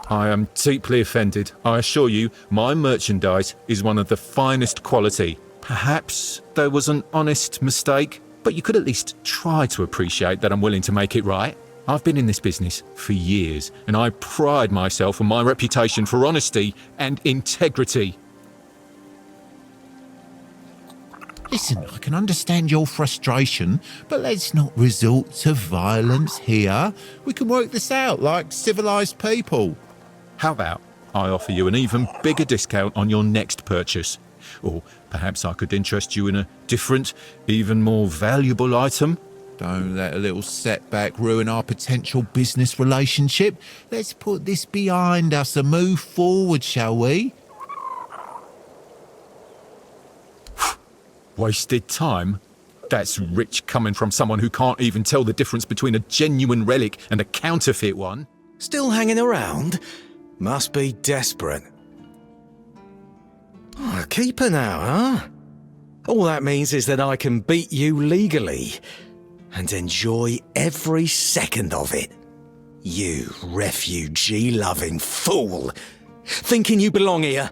S8: I am deeply offended. I assure you, my merchandise is one of the finest quality. Perhaps there was an honest mistake, but you could at least try to appreciate that I'm willing to make it right. I've been in this business for years, and I pride myself on my reputation for honesty and integrity.
S24: Listen, I can understand your frustration, but let's not resort to violence here. We can work this out like civilized people.
S8: How about I offer you an even bigger discount on your next purchase? Or perhaps I could interest you in a different, even more valuable item?
S24: Don't let a little setback ruin our potential business relationship. Let's put this behind us and move forward, shall we?
S8: Wasted time? That's rich coming from someone who can't even tell the difference between a genuine relic and a counterfeit one.
S4: Still hanging around? Must be desperate. Oh, keep her now, huh? All that means is that I can beat you legally and enjoy every second of it. You refugee-loving fool! Thinking you belong here?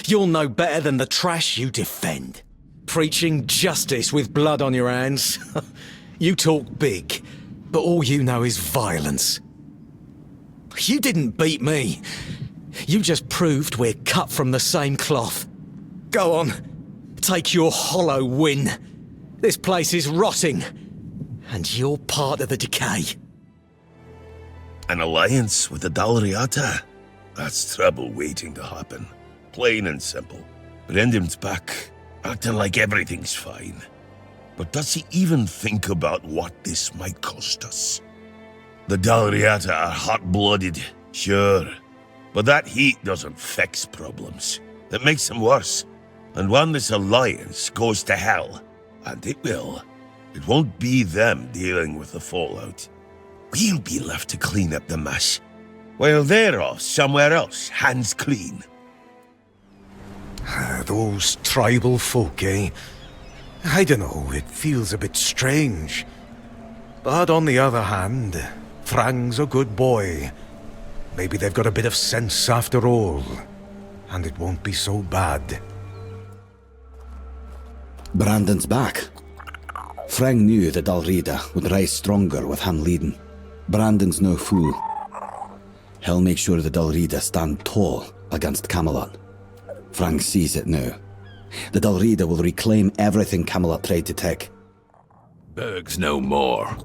S4: You'll know better than the trash you defend. Preaching justice with blood on your hands. You talk big, but all you know is violence. You didn't beat me. You just proved we're cut from the same cloth. Go on, Take your hollow win. This place is rotting, and you're part of the decay.
S22: An alliance with the Dalriata? That's trouble waiting to happen. Plain and simple. Brendan's back, acting like everything's fine. But does he even think about what this might cost us? The Dalriata are hot-blooded, sure. But that heat doesn't fix problems. It makes them worse. And when this alliance goes to hell, and it will, it won't be them dealing with the fallout. We'll be left to clean up the mess, while they're off somewhere else, hands clean.
S4: Those tribal folk, eh? I don't know, it feels a bit strange. But on the other hand, Thrang's a good boy. Maybe they've got a bit of sense after all, and it won't be so bad.
S6: Brandon's back. Thrang knew the Dalrida would rise stronger with him leading. Brandon's no fool. He'll make sure the Dalrida stand tall against Camelot. Thrang sees it now. The Dalrida will reclaim everything Camelot tried to take.
S7: Berg's no more.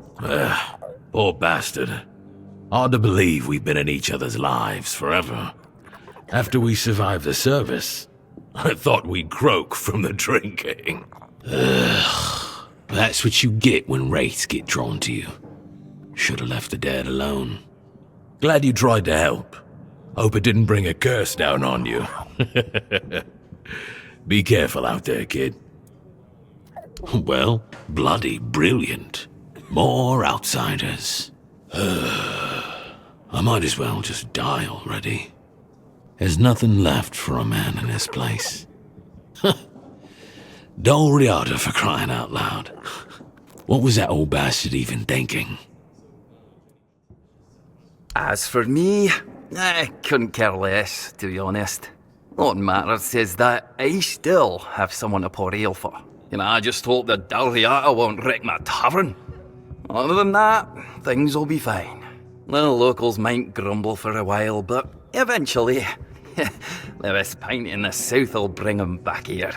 S7: Poor bastard. Hard to believe we've been in each other's lives forever. After we survived the service, I thought we'd croak from the drinking. That's what you get when wraiths get drawn to you. Should have left the dead alone. Glad you tried to help. Hope it didn't bring a curse down on you. Be careful out there, kid. Well, bloody brilliant. More outsiders. I might as well just die already. There's nothing left for a man in this place. Dalriata, for crying out loud. What was that old bastard even thinking?
S9: As for me, I couldn't care less, to be honest. What matters is that I still have someone to pour ale for. I just hope the Dalriata won't wreck my tavern. Other than that, things will be fine. The locals might grumble for a while, but eventually, the best pint in the south will bring them back here.